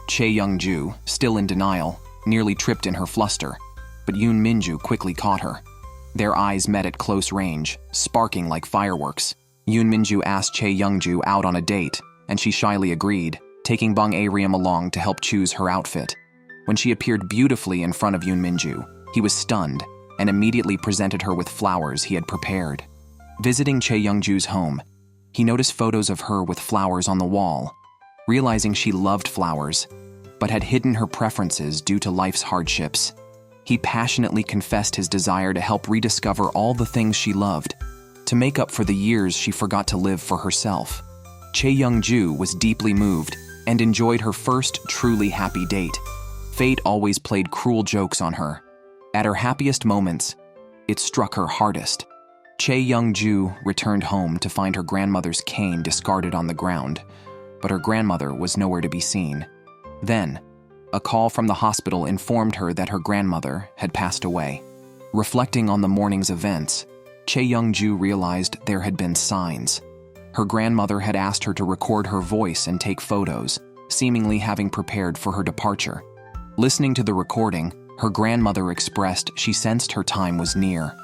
S1: Chae Young-ju, still in denial, nearly tripped in her fluster, but Yoon Min-ju quickly caught her. Their eyes met at close range, sparking like fireworks. Yoon Min-ju asked Chae Young-ju out on a date, and she shyly agreed, taking Bang Aeriam along to help choose her outfit. When she appeared beautifully in front of Yoon Min-ju, he was stunned and immediately presented her with flowers he had prepared. Visiting Chae Young-ju's home, he noticed photos of her with flowers on the wall. Realizing she loved flowers, but had hidden her preferences due to life's hardships, he passionately confessed his desire to help rediscover all the things she loved, to make up for the years she forgot to live for herself. Chae Young-ju was deeply moved and enjoyed her first truly happy date. Fate always played cruel jokes on her. At her happiest moments, it struck her hardest. Chae Young-ju returned home to find her grandmother's cane discarded on the ground, but her grandmother was nowhere to be seen. Then, a call from the hospital informed her that her grandmother had passed away. Reflecting on the morning's events, Chae Young-ju realized there had been signs. Her grandmother had asked her to record her voice and take photos, seemingly having prepared for her departure. Listening to the recording, her grandmother expressed she sensed her time was near.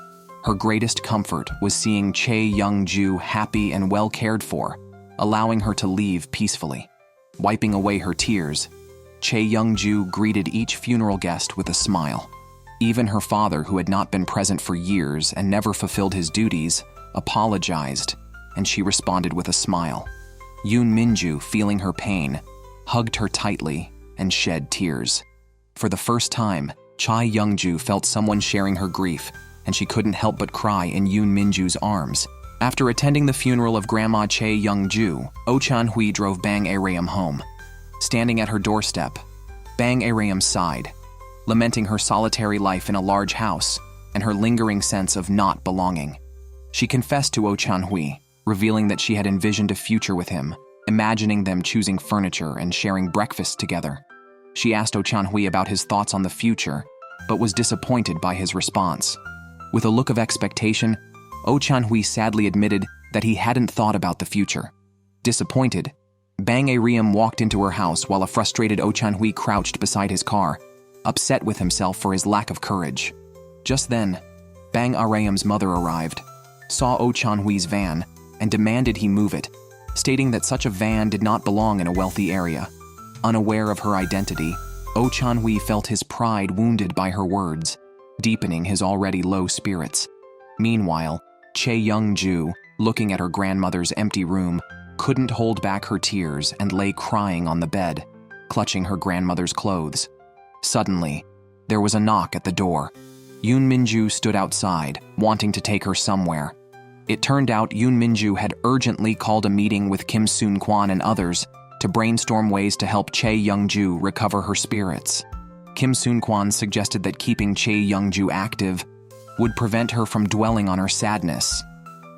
S1: Her greatest comfort was seeing Chae Young-ju happy and well cared for, allowing her to leave peacefully. Wiping away her tears, Chae Young-ju greeted each funeral guest with a smile. Even her father, who had not been present for years and never fulfilled his duties, apologized, and she responded with a smile. Yoon Min-ju, feeling her pain, hugged her tightly and shed tears. For the first time, Chae Young-ju felt someone sharing her grief, and she couldn't help but cry in Yoon Min-ju's arms. After attending the funeral of Grandma Chae Young-ju, Oh Chan-hui drove Bang Aeriam home. Standing at her doorstep, Bang Aeriam sighed, lamenting her solitary life in a large house and her lingering sense of not belonging. She confessed to Oh Chan-hui, revealing that she had envisioned a future with him, imagining them choosing furniture and sharing breakfast together. She asked Oh Chan-hui about his thoughts on the future, but was disappointed by his response. With a look of expectation, Oh Chan-hui sadly admitted that he hadn't thought about the future. Disappointed, Bang Aeriam walked into her house while a frustrated Oh Chan-hui crouched beside his car, upset with himself for his lack of courage. Just then, Bang Aeriam's mother arrived, saw Oh Chan-hui's van, and demanded he move it, stating that such a van did not belong in a wealthy area. Unaware of her identity, Oh Chan-hui felt his pride wounded by her words, deepening his already low spirits. Meanwhile, Chae Young-ju, looking at her grandmother's empty room, couldn't hold back her tears and lay crying on the bed. clutching her grandmother's clothes. Suddenly, there was a knock at the door. Yoon Minju stood outside, wanting to take her somewhere. It turned out Yoon Minju had urgently called a meeting with Kim Soon-kwan and others to brainstorm ways to help Chae Young-ju recover her spirits. Kim Soon-kwan suggested that keeping Chae Young-ju active would prevent her from dwelling on her sadness.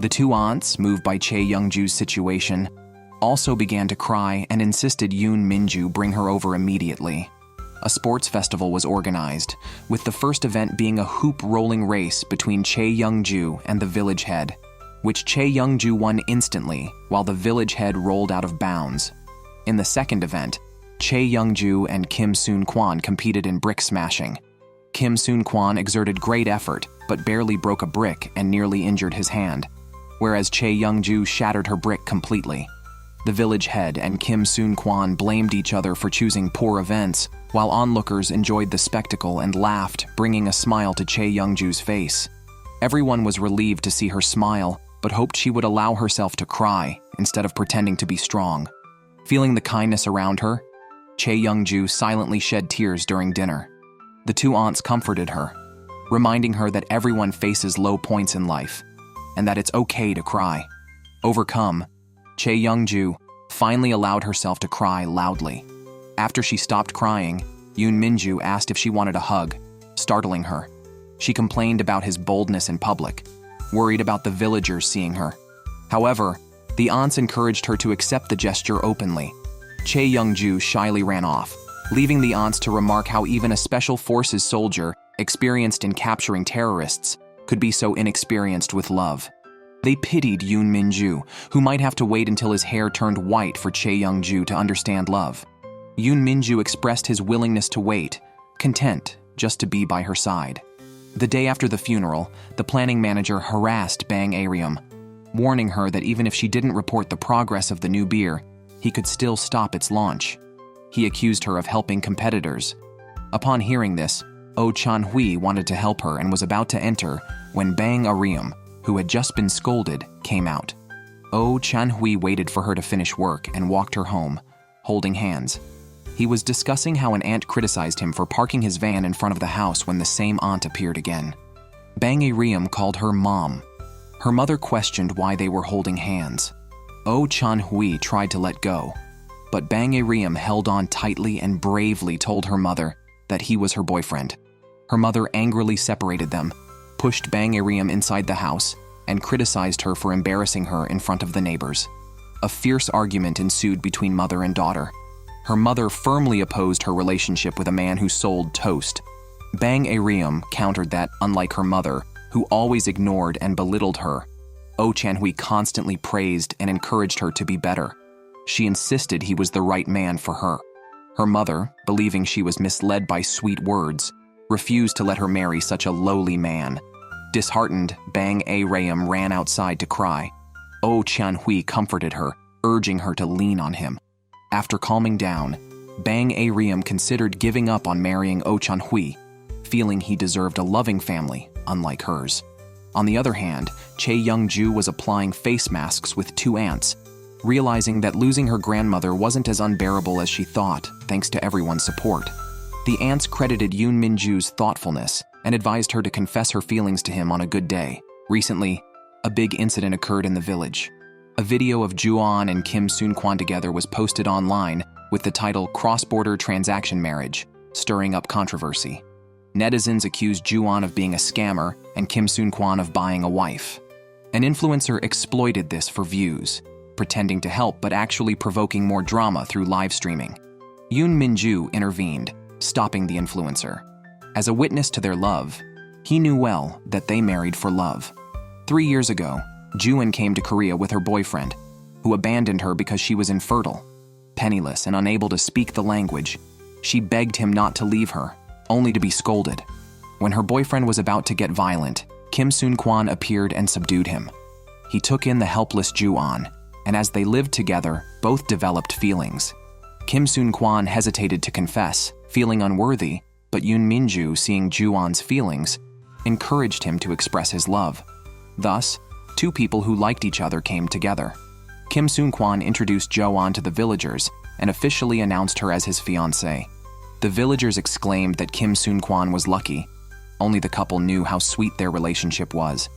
S1: The two aunts, moved by Chae Young-ju's situation, also began to cry and insisted Yoon Minju bring her over immediately. A sports festival was organized, with the first event being a hoop rolling race between Chae Young-ju and the village head, which Chae Young-ju won instantly while the village head rolled out of bounds. In the second event, Chae Young-ju and Kim Soon-kwan competed in brick smashing. Kim Soon-kwan exerted great effort but barely broke a brick and nearly injured his hand, whereas Chae Young-ju shattered her brick completely. The village head and Kim Soon-kwan blamed each other for choosing poor events, while onlookers enjoyed the spectacle and laughed, bringing a smile to Chae Young-ju's face. Everyone was relieved to see her smile, but hoped she would allow herself to cry instead of pretending to be strong. Feeling the kindness around her, Chae Young-ju silently shed tears during dinner. The two aunts comforted her, reminding her that everyone faces low points in life, and that it's okay to cry. Overcome, Chae Young-ju finally allowed herself to cry loudly. After she stopped crying, Yoon Minju asked if she wanted a hug, startling her. She complained about his boldness in public, worried about the villagers seeing her. However, the aunts encouraged her to accept the gesture openly. Chae Young-ju shyly ran off, leaving the aunts to remark how even a special forces soldier experienced in capturing terrorists could be so inexperienced with love. They pitied Yoon Minju, who might have to wait until his hair turned white for Chae Young-ju to understand love. Yoon Minju expressed his willingness to wait, content just to be by her side. The day after the funeral, the planning manager harassed Bang Aryum, warning her that even if she didn't report the progress of the new beer, he could still stop its launch. He accused her of helping competitors. Upon hearing this, Oh Chan-hui wanted to help her and was about to enter when Bang Aryum, who had just been scolded, came out. Oh Chan-hui waited for her to finish work and walked her home, holding hands. He was discussing how an aunt criticized him for parking his van in front of the house when the same aunt appeared again. Bang Aryum called her mom. Her mother questioned why they were holding hands. Oh Chan-hui tried to let go, but Bang Aryum held on tightly and bravely told her mother that he was her boyfriend. Her mother angrily separated them, pushed Bang Aryum inside the house, and criticized her for embarrassing her in front of the neighbors. A fierce argument ensued between mother and daughter. Her mother firmly opposed her relationship with a man who sold toast. Bang Aryum countered that, unlike her mother, who always ignored and belittled her, Oh Chan-hui constantly praised and encouraged her to be better. She insisted he was the right man for her. Her mother, believing she was misled by sweet words, refused to let her marry such a lowly man. Disheartened, Bang Aryum ran outside to cry. Oh Chan-hui comforted her, urging her to lean on him. After calming down, Bang Aryum considered giving up on marrying Oh Chan-hui, feeling he deserved a loving family, unlike hers. On the other hand, Chae Young-ju was applying face masks with two aunts, realizing that losing her grandmother wasn't as unbearable as she thought, thanks to everyone's support. The aunts credited Yoon Minju's thoughtfulness and advised her to confess her feelings to him on a good day. Recently, a big incident occurred in the village. A video of Ju-on and Kim Soon-kwan together was posted online with the title Cross-Border Transaction Marriage, stirring up controversy. Netizens accused Ju-on of being a scammer and Kim Soon-kwan of buying a wife. An influencer exploited this for views, pretending to help but actually provoking more drama through live streaming. Yoon Minju intervened, stopping the influencer. As a witness to their love, he knew well that they married for love. 3 years ago, Ju-in came to Korea with her boyfriend, who abandoned her because she was infertile. Penniless and unable to speak the language, she begged him not to leave her, only to be scolded. When her boyfriend was about to get violent, Kim Soon-kwan appeared and subdued him. He took in the helpless Ju-on, and as they lived together, both developed feelings. Kim Soon-kwan hesitated to confess, feeling unworthy, but Yoon Minju, seeing Ju-on's feelings, encouraged him to express his love. Thus, two people who liked each other came together. Kim Soon-kwan introduced Jo-an to the villagers and officially announced her as his fiancée. The villagers exclaimed that Kim Soon-kwan was lucky. Only the couple knew how sweet their relationship was.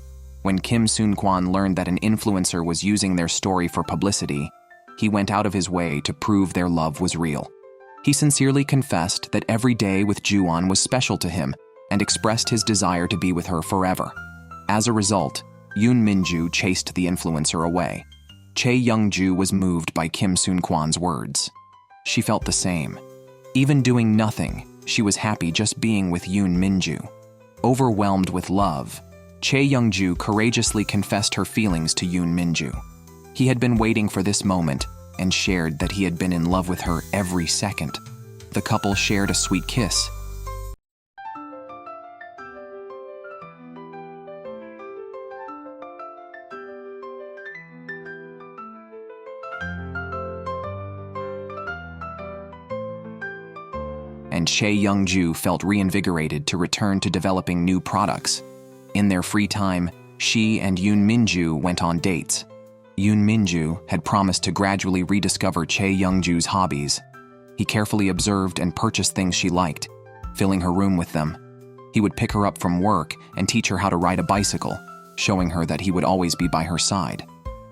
S1: When Kim Soon-kwan learned that an influencer was using their story for publicity, he went out of his way to prove their love was real. He sincerely confessed that every day with Jo-an was special to him and expressed his desire to be with her forever. As a result, Yoon Minju chased the influencer away. Chae Young-ju was moved by Kim Soon-kwan's words. She felt the same. Even doing nothing, she was happy just being with Yoon Minju. Overwhelmed with love, Chae Young-ju courageously confessed her feelings to Yoon Minju. He had been waiting for this moment and shared that he had been in love with her every second. The couple shared a sweet kiss. And Chae Young-ju felt reinvigorated to return to developing new products. In their free time, she and Yoon Minju went on dates. Yoon Minju had promised to gradually rediscover Chae Young-ju's hobbies. He carefully observed and purchased things she liked, filling her room with them. He would pick her up from work and teach her how to ride a bicycle, showing her that he would always be by her side.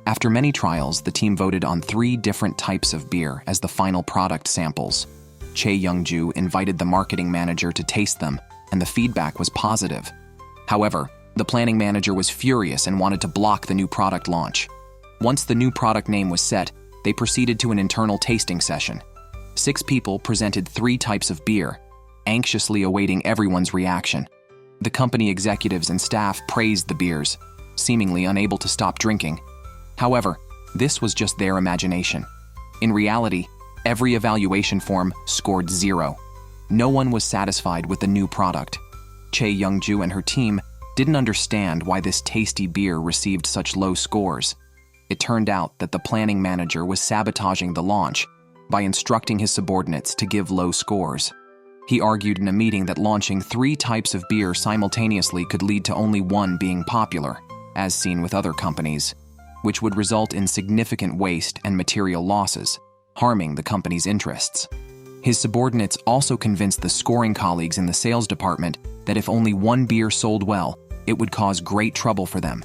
S1: After many trials, the team voted on 3 different types of beer as the final product samples. Chae Young-ju invited the marketing manager to taste them, and the feedback was positive. However, the planning manager was furious and wanted to block the new product launch. Once the new product name was set, they proceeded to an internal tasting session. 6 people presented 3 types of beer, anxiously awaiting everyone's reaction. The company executives and staff praised the beers, seemingly unable to stop drinking. However, this was just their imagination. In reality, every evaluation form scored 0. No one was satisfied with the new product. Chae Young-ju and her team didn't understand why this tasty beer received such low scores. It turned out that the planning manager was sabotaging the launch by instructing his subordinates to give low scores. He argued in a meeting that launching 3 types of beer simultaneously could lead to only one being popular, as seen with other companies, which would result in significant waste and material losses, harming the company's interests. His subordinates also convinced the scoring colleagues in the sales department that if only one beer sold well, it would cause great trouble for them,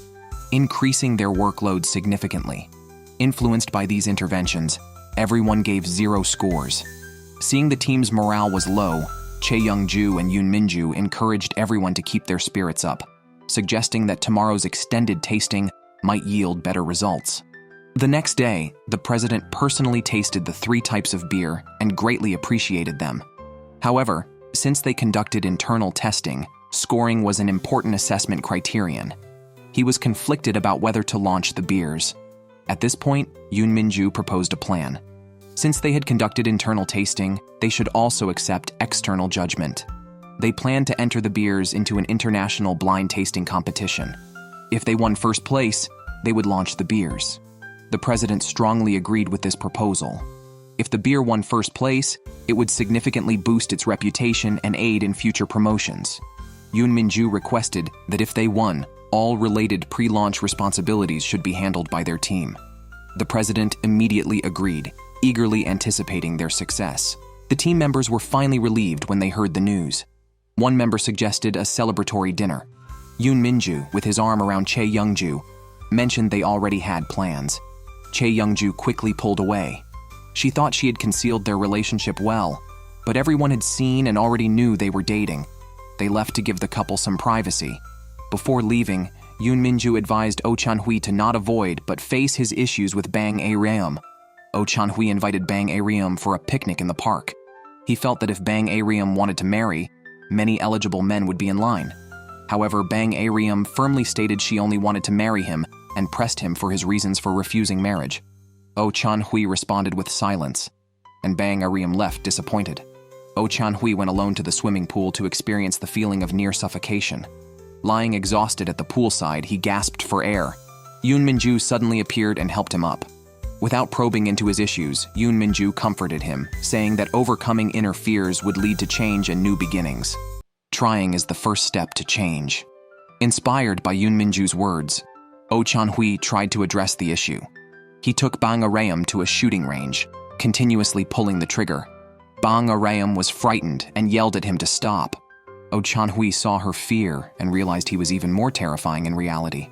S1: increasing their workload significantly. Influenced by these interventions, everyone gave 0 scores. Seeing the team's morale was low, Chae Young-ju and Yoon Minju encouraged everyone to keep their spirits up, suggesting that tomorrow's extended tasting might yield better results. The next day, the president personally tasted the 3 types of beer and greatly appreciated them. However, since they conducted internal testing, scoring was an important assessment criterion. He was conflicted about whether to launch the beers. At this point, Yoon Minju proposed a plan. Since they had conducted internal tasting, they should also accept external judgment. They planned to enter the beers into an international blind tasting competition. If they won first place, they would launch the beers. The president strongly agreed with this proposal. If the beer won first place, it would significantly boost its reputation and aid in future promotions. Yoon Minju requested that if they won, all related pre-launch responsibilities should be handled by their team. The president immediately agreed, eagerly anticipating their success. The team members were finally relieved when they heard the news. One member suggested a celebratory dinner. Yoon Minju, with his arm around Chae Young-ju, mentioned they already had plans. Chae Young-ju quickly pulled away. She thought she had concealed their relationship well, but everyone had seen and already knew they were dating. They left to give the couple some privacy. Before leaving, Yoon Minju advised Oh Chan-hui to not avoid but face his issues with Bang A-reum. Oh Chan-hui invited Bang A-reum for a picnic in the park. He felt that if Bang A-reum wanted to marry, many eligible men would be in line. However, Bang A-reum firmly stated she only wanted to marry him and pressed him for his reasons for refusing marriage. Oh Chan-hui responded with silence, and Bang A-reum left disappointed. Oh Chan-hui went alone to the swimming pool to experience the feeling of near suffocation. Lying exhausted at the poolside, he gasped for air. Yoon Minju suddenly appeared and helped him up. Without probing into his issues, Yoon Minju comforted him, saying that overcoming inner fears would lead to change and new beginnings. Trying is the first step to change. Inspired by Yoon Minju's words, Oh Chan-hui tried to address the issue. He took Bang Arayam to a shooting range, continuously pulling the trigger. Bang Arayam was frightened and yelled at him to stop. Oh Chan-hui saw her fear and realized he was even more terrifying in reality.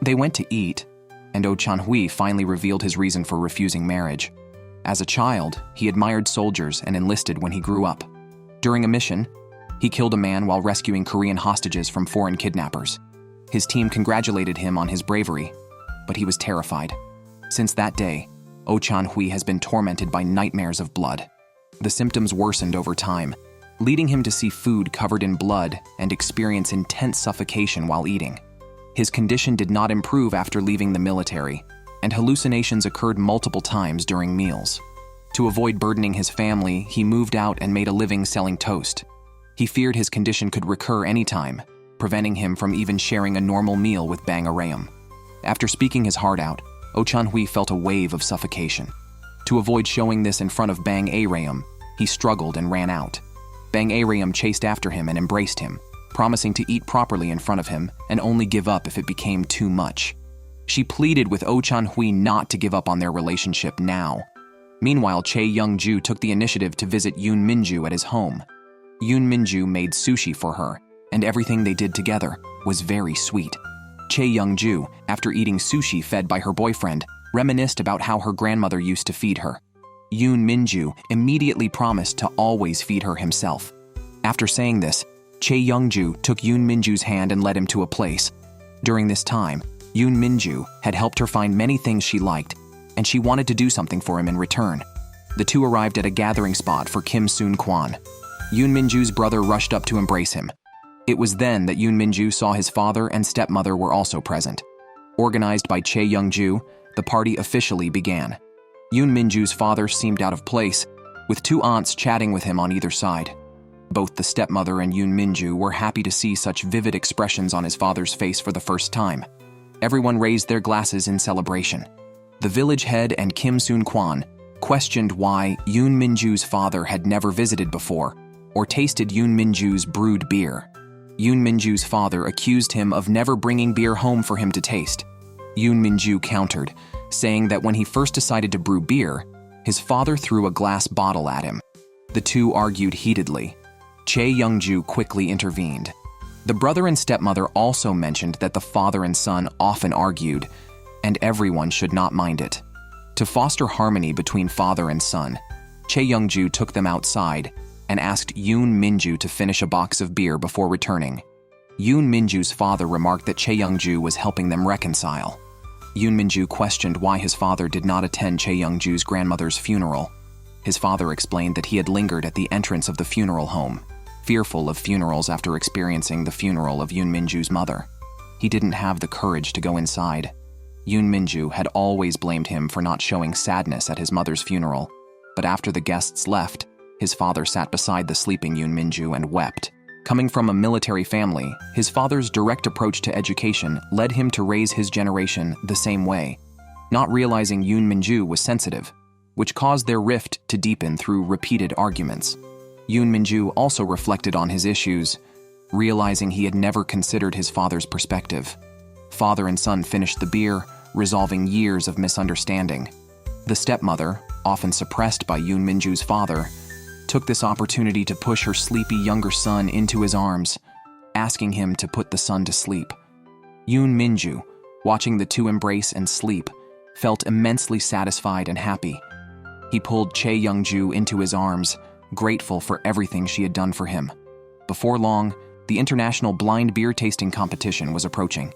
S1: They went to eat, and Oh Chan-hui finally revealed his reason for refusing marriage. As a child, he admired soldiers and enlisted when he grew up. During a mission, he killed a man while rescuing Korean hostages from foreign kidnappers. His team congratulated him on his bravery, but he was terrified. Since that day, Oh Chan-hui has been tormented by nightmares of blood. The symptoms worsened over time, leading him to see food covered in blood and experience intense suffocation while eating. His condition did not improve after leaving the military, and hallucinations occurred multiple times during meals. To avoid burdening his family, he moved out and made a living selling toast. He feared his condition could recur anytime, preventing him from even sharing a normal meal with Bang Arayam. After speaking his heart out, Oh Chan-hui felt a wave of suffocation. To avoid showing this in front of Bang Arayam, he struggled and ran out. Bang Arayam chased after him and embraced him, promising to eat properly in front of him and only give up if it became too much. She pleaded with Oh Chan-hui not to give up on their relationship now. Meanwhile, Chae Young-ju took the initiative to visit Yoon Minju at his home. Yoon Minju made sushi for her, and everything they did together was very sweet. Chae Young-ju, after eating sushi fed by her boyfriend, reminisced about how her grandmother used to feed her. Yoon Minju immediately promised to always feed her himself. After saying this, Chae Young-ju took Yoon Minju's hand and led him to a place. During this time, Yoon Minju had helped her find many things she liked, and she wanted to do something for him in return. The two arrived at a gathering spot for Kim Soon-kwan. Yoon Minju's brother rushed up to embrace him. It was then that Yoon Minju saw his father and stepmother were also present. Organized by Chae Young-ju, the party officially began. Yoon Minju's father seemed out of place, with two aunts chatting with him on either side. Both the stepmother and Yoon Minju were happy to see such vivid expressions on his father's face for the first time. Everyone raised their glasses in celebration. The village head and Kim Soon-kwan questioned why Yoon Minju's father had never visited before or tasted Yoon Minju's brewed beer. Yoon Minju's father accused him of never bringing beer home for him to taste. Yoon Minju countered, saying that when he first decided to brew beer, his father threw a glass bottle at him. The two argued heatedly. Chae Young-ju quickly intervened. The brother and stepmother also mentioned that the father and son often argued, and everyone should not mind it. To foster harmony between father and son, Chae Young-ju took them outside and asked Yoon Minju to finish a box of beer before returning. Yoon Minju's father remarked that Chae Young-ju was helping them reconcile. Yoon Minju questioned why his father did not attend Chae Young-ju's grandmother's funeral. His father explained that he had lingered at the entrance of the funeral home, fearful of funerals after experiencing the funeral of Yoon Minju's mother. He didn't have the courage to go inside. Yoon Minju had always blamed him for not showing sadness at his mother's funeral, but after the guests left, his father sat beside the sleeping Yoon Minju and wept. Coming from a military family, his father's direct approach to education led him to raise his generation the same way, not realizing Yoon Minju was sensitive, which caused their rift to deepen through repeated arguments. Yoon Minju also reflected on his issues, realizing he had never considered his father's perspective. Father and son finished the beer, resolving years of misunderstanding. The stepmother, often suppressed by Yoon Minju's father, took this opportunity to push her sleepy younger son into his arms, asking him to put the son to sleep. Yoon Minju, watching the two embrace and sleep, felt immensely satisfied and happy. He pulled Chae Young-ju into his arms, grateful for everything she had done for him. Before long, the international blind beer tasting competition was approaching.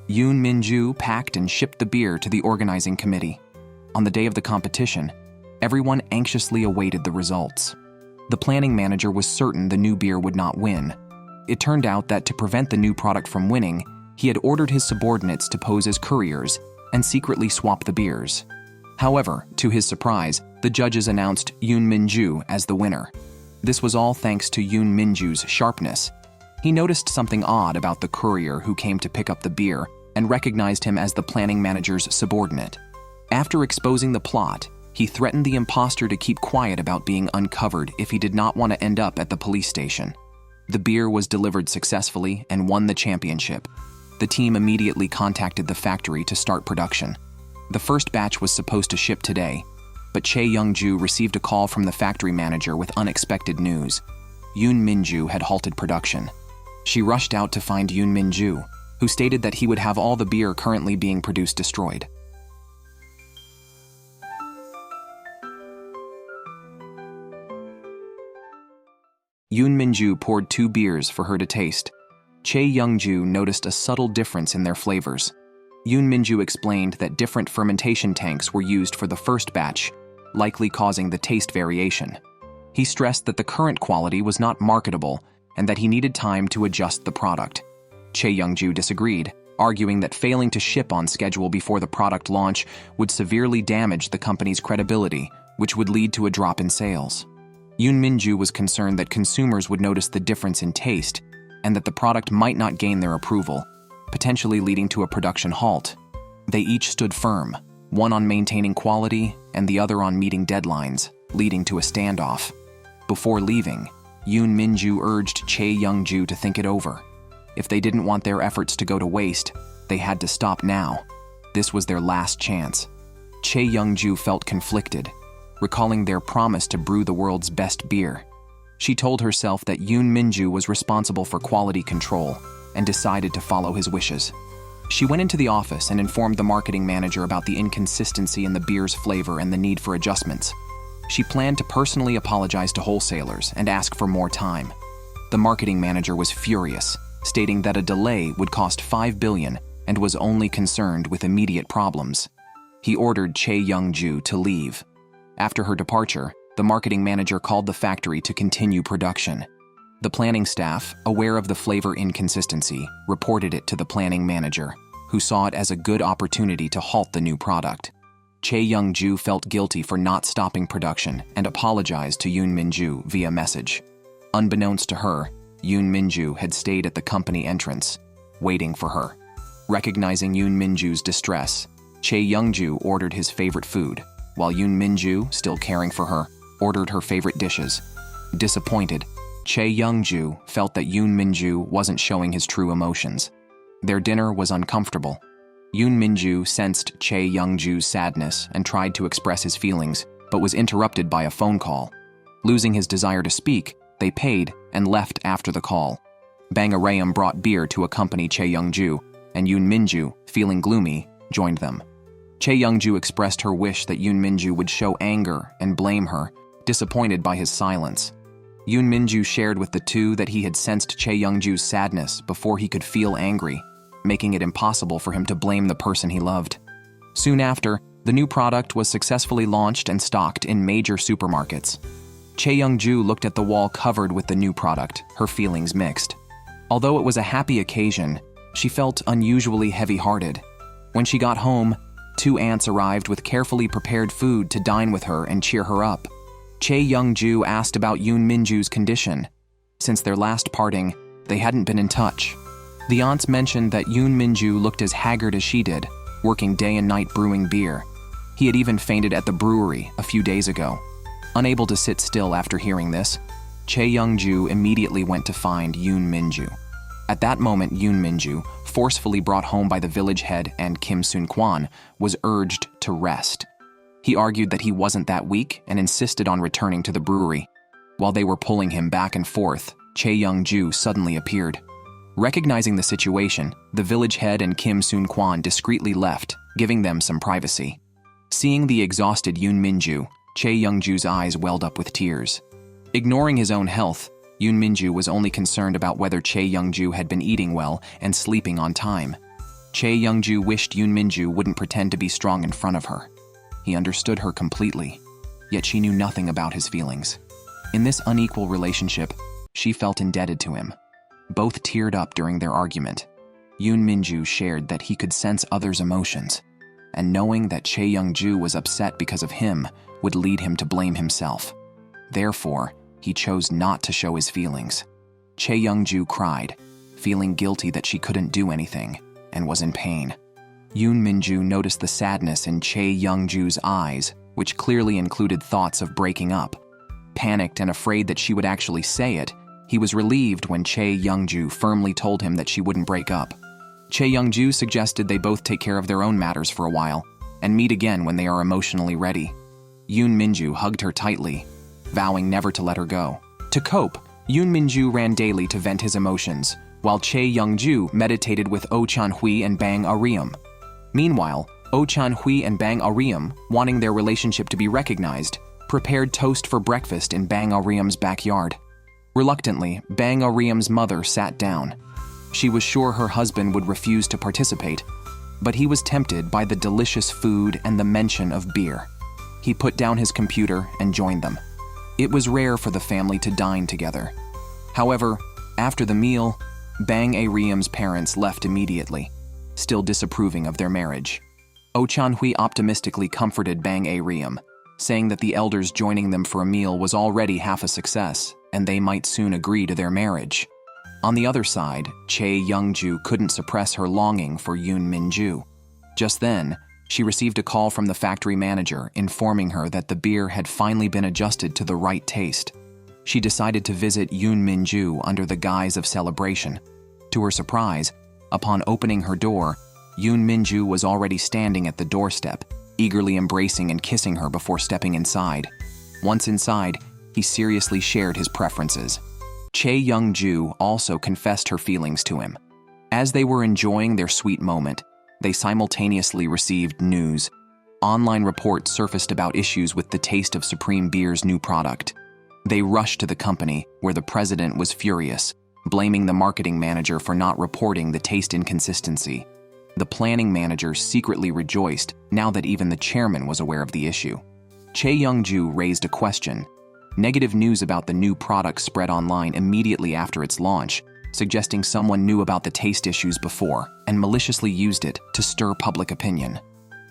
S1: Yoon Minju packed and shipped the beer to the organizing committee. On the day of the competition, everyone anxiously awaited the results. The planning manager was certain the new beer would not win. It turned out that to prevent the new product from winning, he had ordered his subordinates to pose as couriers and secretly swap the beers. However, to his surprise, the judges announced Yoon Minju as the winner. This was all thanks to Yoon Minju's sharpness. He noticed something odd about the courier who came to pick up the beer and recognized him as the planning manager's subordinate. After exposing the plot, he threatened the imposter to keep quiet about being uncovered if he did not want to end up at the police station. The beer was delivered successfully and won the championship. The team immediately contacted the factory to start production. The first batch was supposed to ship today, but Chae Young-ju received a call from the factory manager with unexpected news. Yoon Minju had halted production. She rushed out to find Yoon Minju, who stated that he would have all the beer currently being produced destroyed. Yoon Minju poured 2 beers for her to taste. Chae Young-ju noticed a subtle difference in their flavors. Yoon Minju explained that different fermentation tanks were used for the first batch, likely causing the taste variation. He stressed that the current quality was not marketable and that he needed time to adjust the product. Chae Young-ju disagreed, arguing that failing to ship on schedule before the product launch would severely damage the company's credibility, which would lead to a drop in sales. Yoon Minju was concerned that consumers would notice the difference in taste and that the product might not gain their approval, potentially leading to a production halt. They each stood firm, one on maintaining quality and the other on meeting deadlines, leading to a standoff. Before leaving, Yoon Minju urged Chae Young-ju to think it over. If they didn't want their efforts to go to waste, they had to stop now. This was their last chance. Chae Young-ju felt conflicted, recalling their promise to brew the world's best beer. She told herself that Yoon Minju was responsible for quality control and decided to follow his wishes. She went into the office and informed the marketing manager about the inconsistency in the beer's flavor and the need for adjustments. She planned to personally apologize to wholesalers and ask for more time. The marketing manager was furious, stating that a delay would cost $5 billion and was only concerned with immediate problems. He ordered Chae Young-ju to leave. After her departure, the marketing manager called the factory to continue production. The planning staff, aware of the flavor inconsistency, reported it to the planning manager, who saw it as a good opportunity to halt the new product. Chae Young-ju felt guilty for not stopping production and apologized to Yoon Minju via message. Unbeknownst to her, Yoon Minju had stayed at the company entrance, waiting for her. Recognizing Yoon Minju's distress, Chae Young-ju ordered his favorite food, while Yoon Minju, still caring for her, ordered her favorite dishes. Disappointed, Chae Young-ju felt that Yoon Minju wasn't showing his true emotions. Their dinner was uncomfortable. Yoon Minju sensed Chae Young-ju's sadness and tried to express his feelings, but was interrupted by a phone call. Losing his desire to speak, they paid and left after the call. Bang Arayam brought beer to accompany Chae Young-ju, and Yoon Minju, feeling gloomy, joined them. Chae Young-ju expressed her wish that Yoon Minju would show anger and blame her, disappointed by his silence. Yoon Minju shared with the two that he had sensed Chae Young-ju's sadness before he could feel angry, making it impossible for him to blame the person he loved. Soon after, the new product was successfully launched and stocked in major supermarkets. Chae Young-ju looked at the wall covered with the new product, her feelings mixed. Although it was a happy occasion, she felt unusually heavy-hearted. When she got home, 2 aunts arrived with carefully prepared food to dine with her and cheer her up. Chae Young-ju asked about Yoon Minju's condition. Since their last parting, they hadn't been in touch. The aunts mentioned that Yoon Minju looked as haggard as she did, working day and night brewing beer. He had even fainted at the brewery a few days ago. Unable to sit still after hearing this, Chae Young-ju immediately went to find Yoon Minju. At that moment, Yoon Minju, forcefully brought home by the village head and Kim Soon-kwan, was urged to rest. He argued that he wasn't that weak and insisted on returning to the brewery. While they were pulling him back and forth, Chae Young-ju suddenly appeared. Recognizing the situation, the village head and Kim Soon-kwan discreetly left, giving them some privacy. Seeing the exhausted Yoon Minju, Chae Young-ju's eyes welled up with tears. Ignoring his own health, Yoon Minju was only concerned about whether Chae Young-ju had been eating well and sleeping on time. Chae Young-ju wished Yoon Minju wouldn't pretend to be strong in front of her. He understood her completely, yet she knew nothing about his feelings. In this unequal relationship, she felt indebted to him. Both teared up during their argument. Yoon Minju shared that he could sense others' emotions, and knowing that Chae Young-ju was upset because of him would lead him to blame himself. Therefore, he chose not to show his feelings. Chae Young-ju cried, feeling guilty that she couldn't do anything, and was in pain. Yoon Minju noticed the sadness in Chae Young-ju's eyes, which clearly included thoughts of breaking up. Panicked and afraid that she would actually say it, he was relieved when Chae Young-ju firmly told him that she wouldn't break up. Chae Young-ju suggested they both take care of their own matters for a while, and meet again when they are emotionally ready. Yoon Minju hugged her tightly, vowing never to let her go. To cope, Yoon Minju ran daily to vent his emotions, while Chae Young-ju meditated with Oh Chan-hui and Bang Ah-ryum. Meanwhile, Oh Chan-hui and Bang Ah-ryum, wanting their relationship to be recognized, prepared toast for breakfast in Bang Ah-ryum's backyard. Reluctantly, Bang Ah-ryum's mother sat down. She was sure her husband would refuse to participate, but he was tempted by the delicious food and the mention of beer. He put down his computer and joined them. It was rare for the family to dine together. However, after the meal, Bang Ah-ryum's parents left immediately, still disapproving of their marriage. Oh Chan-hui optimistically comforted Bang Ah-ryum, saying that the elders joining them for a meal was already half a success, and they might soon agree to their marriage. On the other side, Chae Young-ju couldn't suppress her longing for Yoon Min-ju. Just then, she received a call from the factory manager informing her that the beer had finally been adjusted to the right taste. She decided to visit Yoon Min-ju under the guise of celebration. To her surprise, upon opening her door, Yoon Min-ju was already standing at the doorstep, eagerly embracing and kissing her before stepping inside. Once inside, he seriously shared his preferences. Chae Young-ju also confessed her feelings to him. As they were enjoying their sweet moment, they simultaneously received news. Online reports surfaced about issues with the taste of Supreme Beer's new product. They rushed to the company, where the president was furious, blaming the marketing manager for not reporting the taste inconsistency. The planning manager secretly rejoiced now that even the chairman was aware of the issue. Chae Young-ju raised a question. Negative news about the new product spread online immediately after its launch, suggesting someone knew about the taste issues before and maliciously used it to stir public opinion.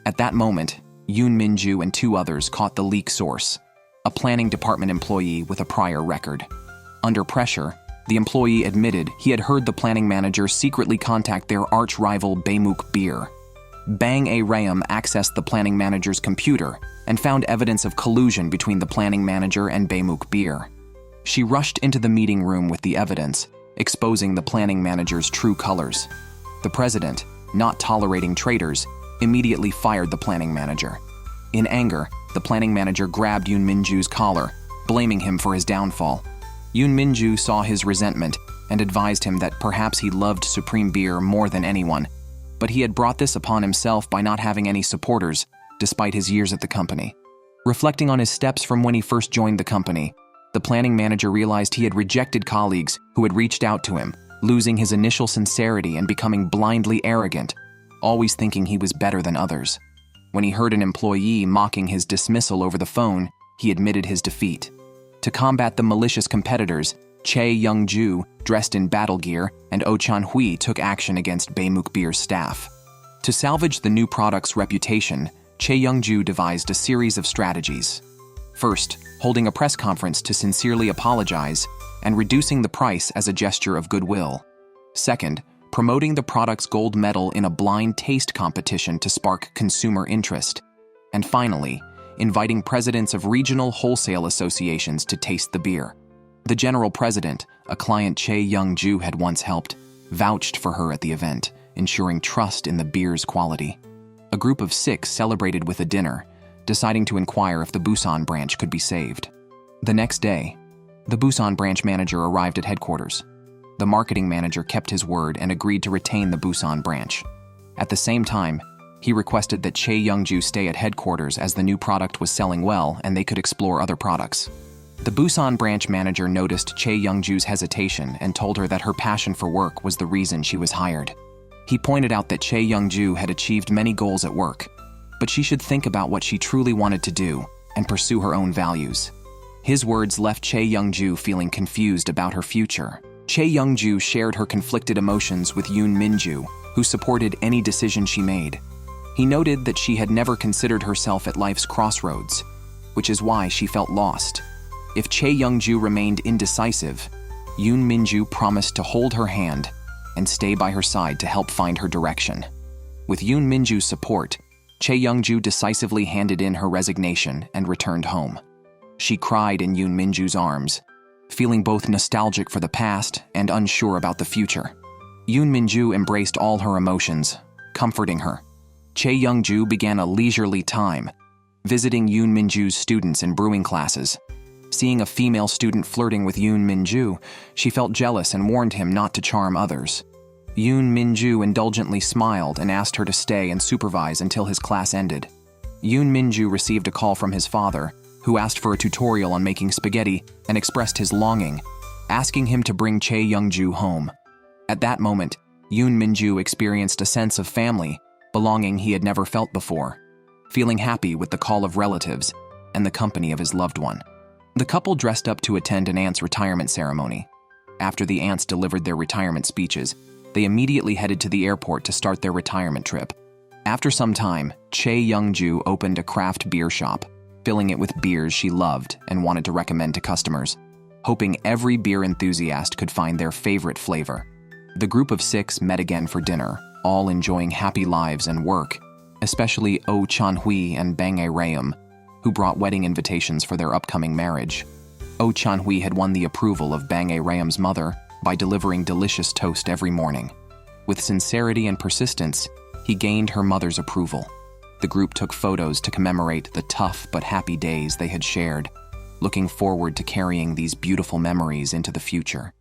S1: At that moment, Yoon Min-ju and two others caught the leak source, a planning department employee with a prior record. Under pressure, the employee admitted he had heard the planning manager secretly contact their arch-rival Baemuk Beer. Bang Ah-ryum accessed the planning manager's computer and found evidence of collusion between the planning manager and Baemuk Beer. She rushed into the meeting room with the evidence, exposing the planning manager's true colors. The president, not tolerating traitors, immediately fired the planning manager. In anger, the planning manager grabbed Yoon Min-ju's collar, blaming him for his downfall. Yoon Min-ju saw his resentment and advised him that perhaps he loved Supreme Beer more than anyone, but he had brought this upon himself by not having any supporters, despite his years at the company. Reflecting on his steps from when he first joined the company, the planning manager realized he had rejected colleagues who had reached out to him, losing his initial sincerity and becoming blindly arrogant, always thinking he was better than others. When he heard an employee mocking his dismissal over the phone, he admitted his defeat. To combat the malicious competitors, Chae Young-ju, dressed in battle gear, and Oh Chan-hui took action against Baemuk Beer's staff. To salvage the new product's reputation, Chae Young-ju devised a series of strategies. First, holding a press conference to sincerely apologize and reducing the price as a gesture of goodwill. Second, promoting the product's gold medal in a blind taste competition to spark consumer interest. And finally, inviting presidents of regional wholesale associations to taste the beer. The general president, a client Chae Young-ju had once helped, vouched for her at the event, ensuring trust in the beer's quality. A group of 6 celebrated with a dinner, deciding to inquire if the Busan branch could be saved. The next day, the Busan branch manager arrived at headquarters. The marketing manager kept his word and agreed to retain the Busan branch. At the same time, he requested that Chae Young-ju stay at headquarters as the new product was selling well and they could explore other products. The Busan branch manager noticed Chae Young-ju's hesitation and told her that her passion for work was the reason she was hired. He pointed out that Chae Young-ju had achieved many goals at work, but she should think about what she truly wanted to do and pursue her own values. His words left Chae Young-ju feeling confused about her future. Chae Young-ju shared her conflicted emotions with Yoon Min-ju, who supported any decision she made. He noted that she had never considered herself at life's crossroads, which is why she felt lost. If Chae Young-ju remained indecisive, Yoon Min-ju promised to hold her hand and stay by her side to help find her direction. With Yoon Min-ju's support, Chae Young-ju decisively handed in her resignation and returned home. She cried in Yoon Min-ju's arms, feeling both nostalgic for the past and unsure about the future. Yoon Min-ju embraced all her emotions, comforting her. Chae Young-ju began a leisurely time, visiting Yoon Minju's students in brewing classes. Seeing a female student flirting with Yoon Minju, she felt jealous and warned him not to charm others. Yoon Minju indulgently smiled and asked her to stay and supervise until his class ended. Yoon Minju received a call from his father, who asked for a tutorial on making spaghetti and expressed his longing, asking him to bring Chae Young-ju home. At that moment, Yoon Minju experienced a sense of family, belonging he had never felt before, feeling happy with the call of relatives and the company of his loved one. The couple dressed up to attend an aunt's retirement ceremony. After the aunts delivered their retirement speeches, they immediately headed to the airport to start their retirement trip. After some time, Chae Young-ju opened a craft beer shop, filling it with beers she loved and wanted to recommend to customers, hoping every beer enthusiast could find their favorite flavor. The group of 6 met again for dinner, all enjoying happy lives and work, especially Oh Chan-hui and Bang A-Rayum, who brought wedding invitations for their upcoming marriage. Oh Chan-hui had won the approval of Bang A-Rayum's mother by delivering delicious toast every morning. With sincerity and persistence, he gained her mother's approval. The group took photos to commemorate the tough but happy days they had shared, looking forward to carrying these beautiful memories into the future.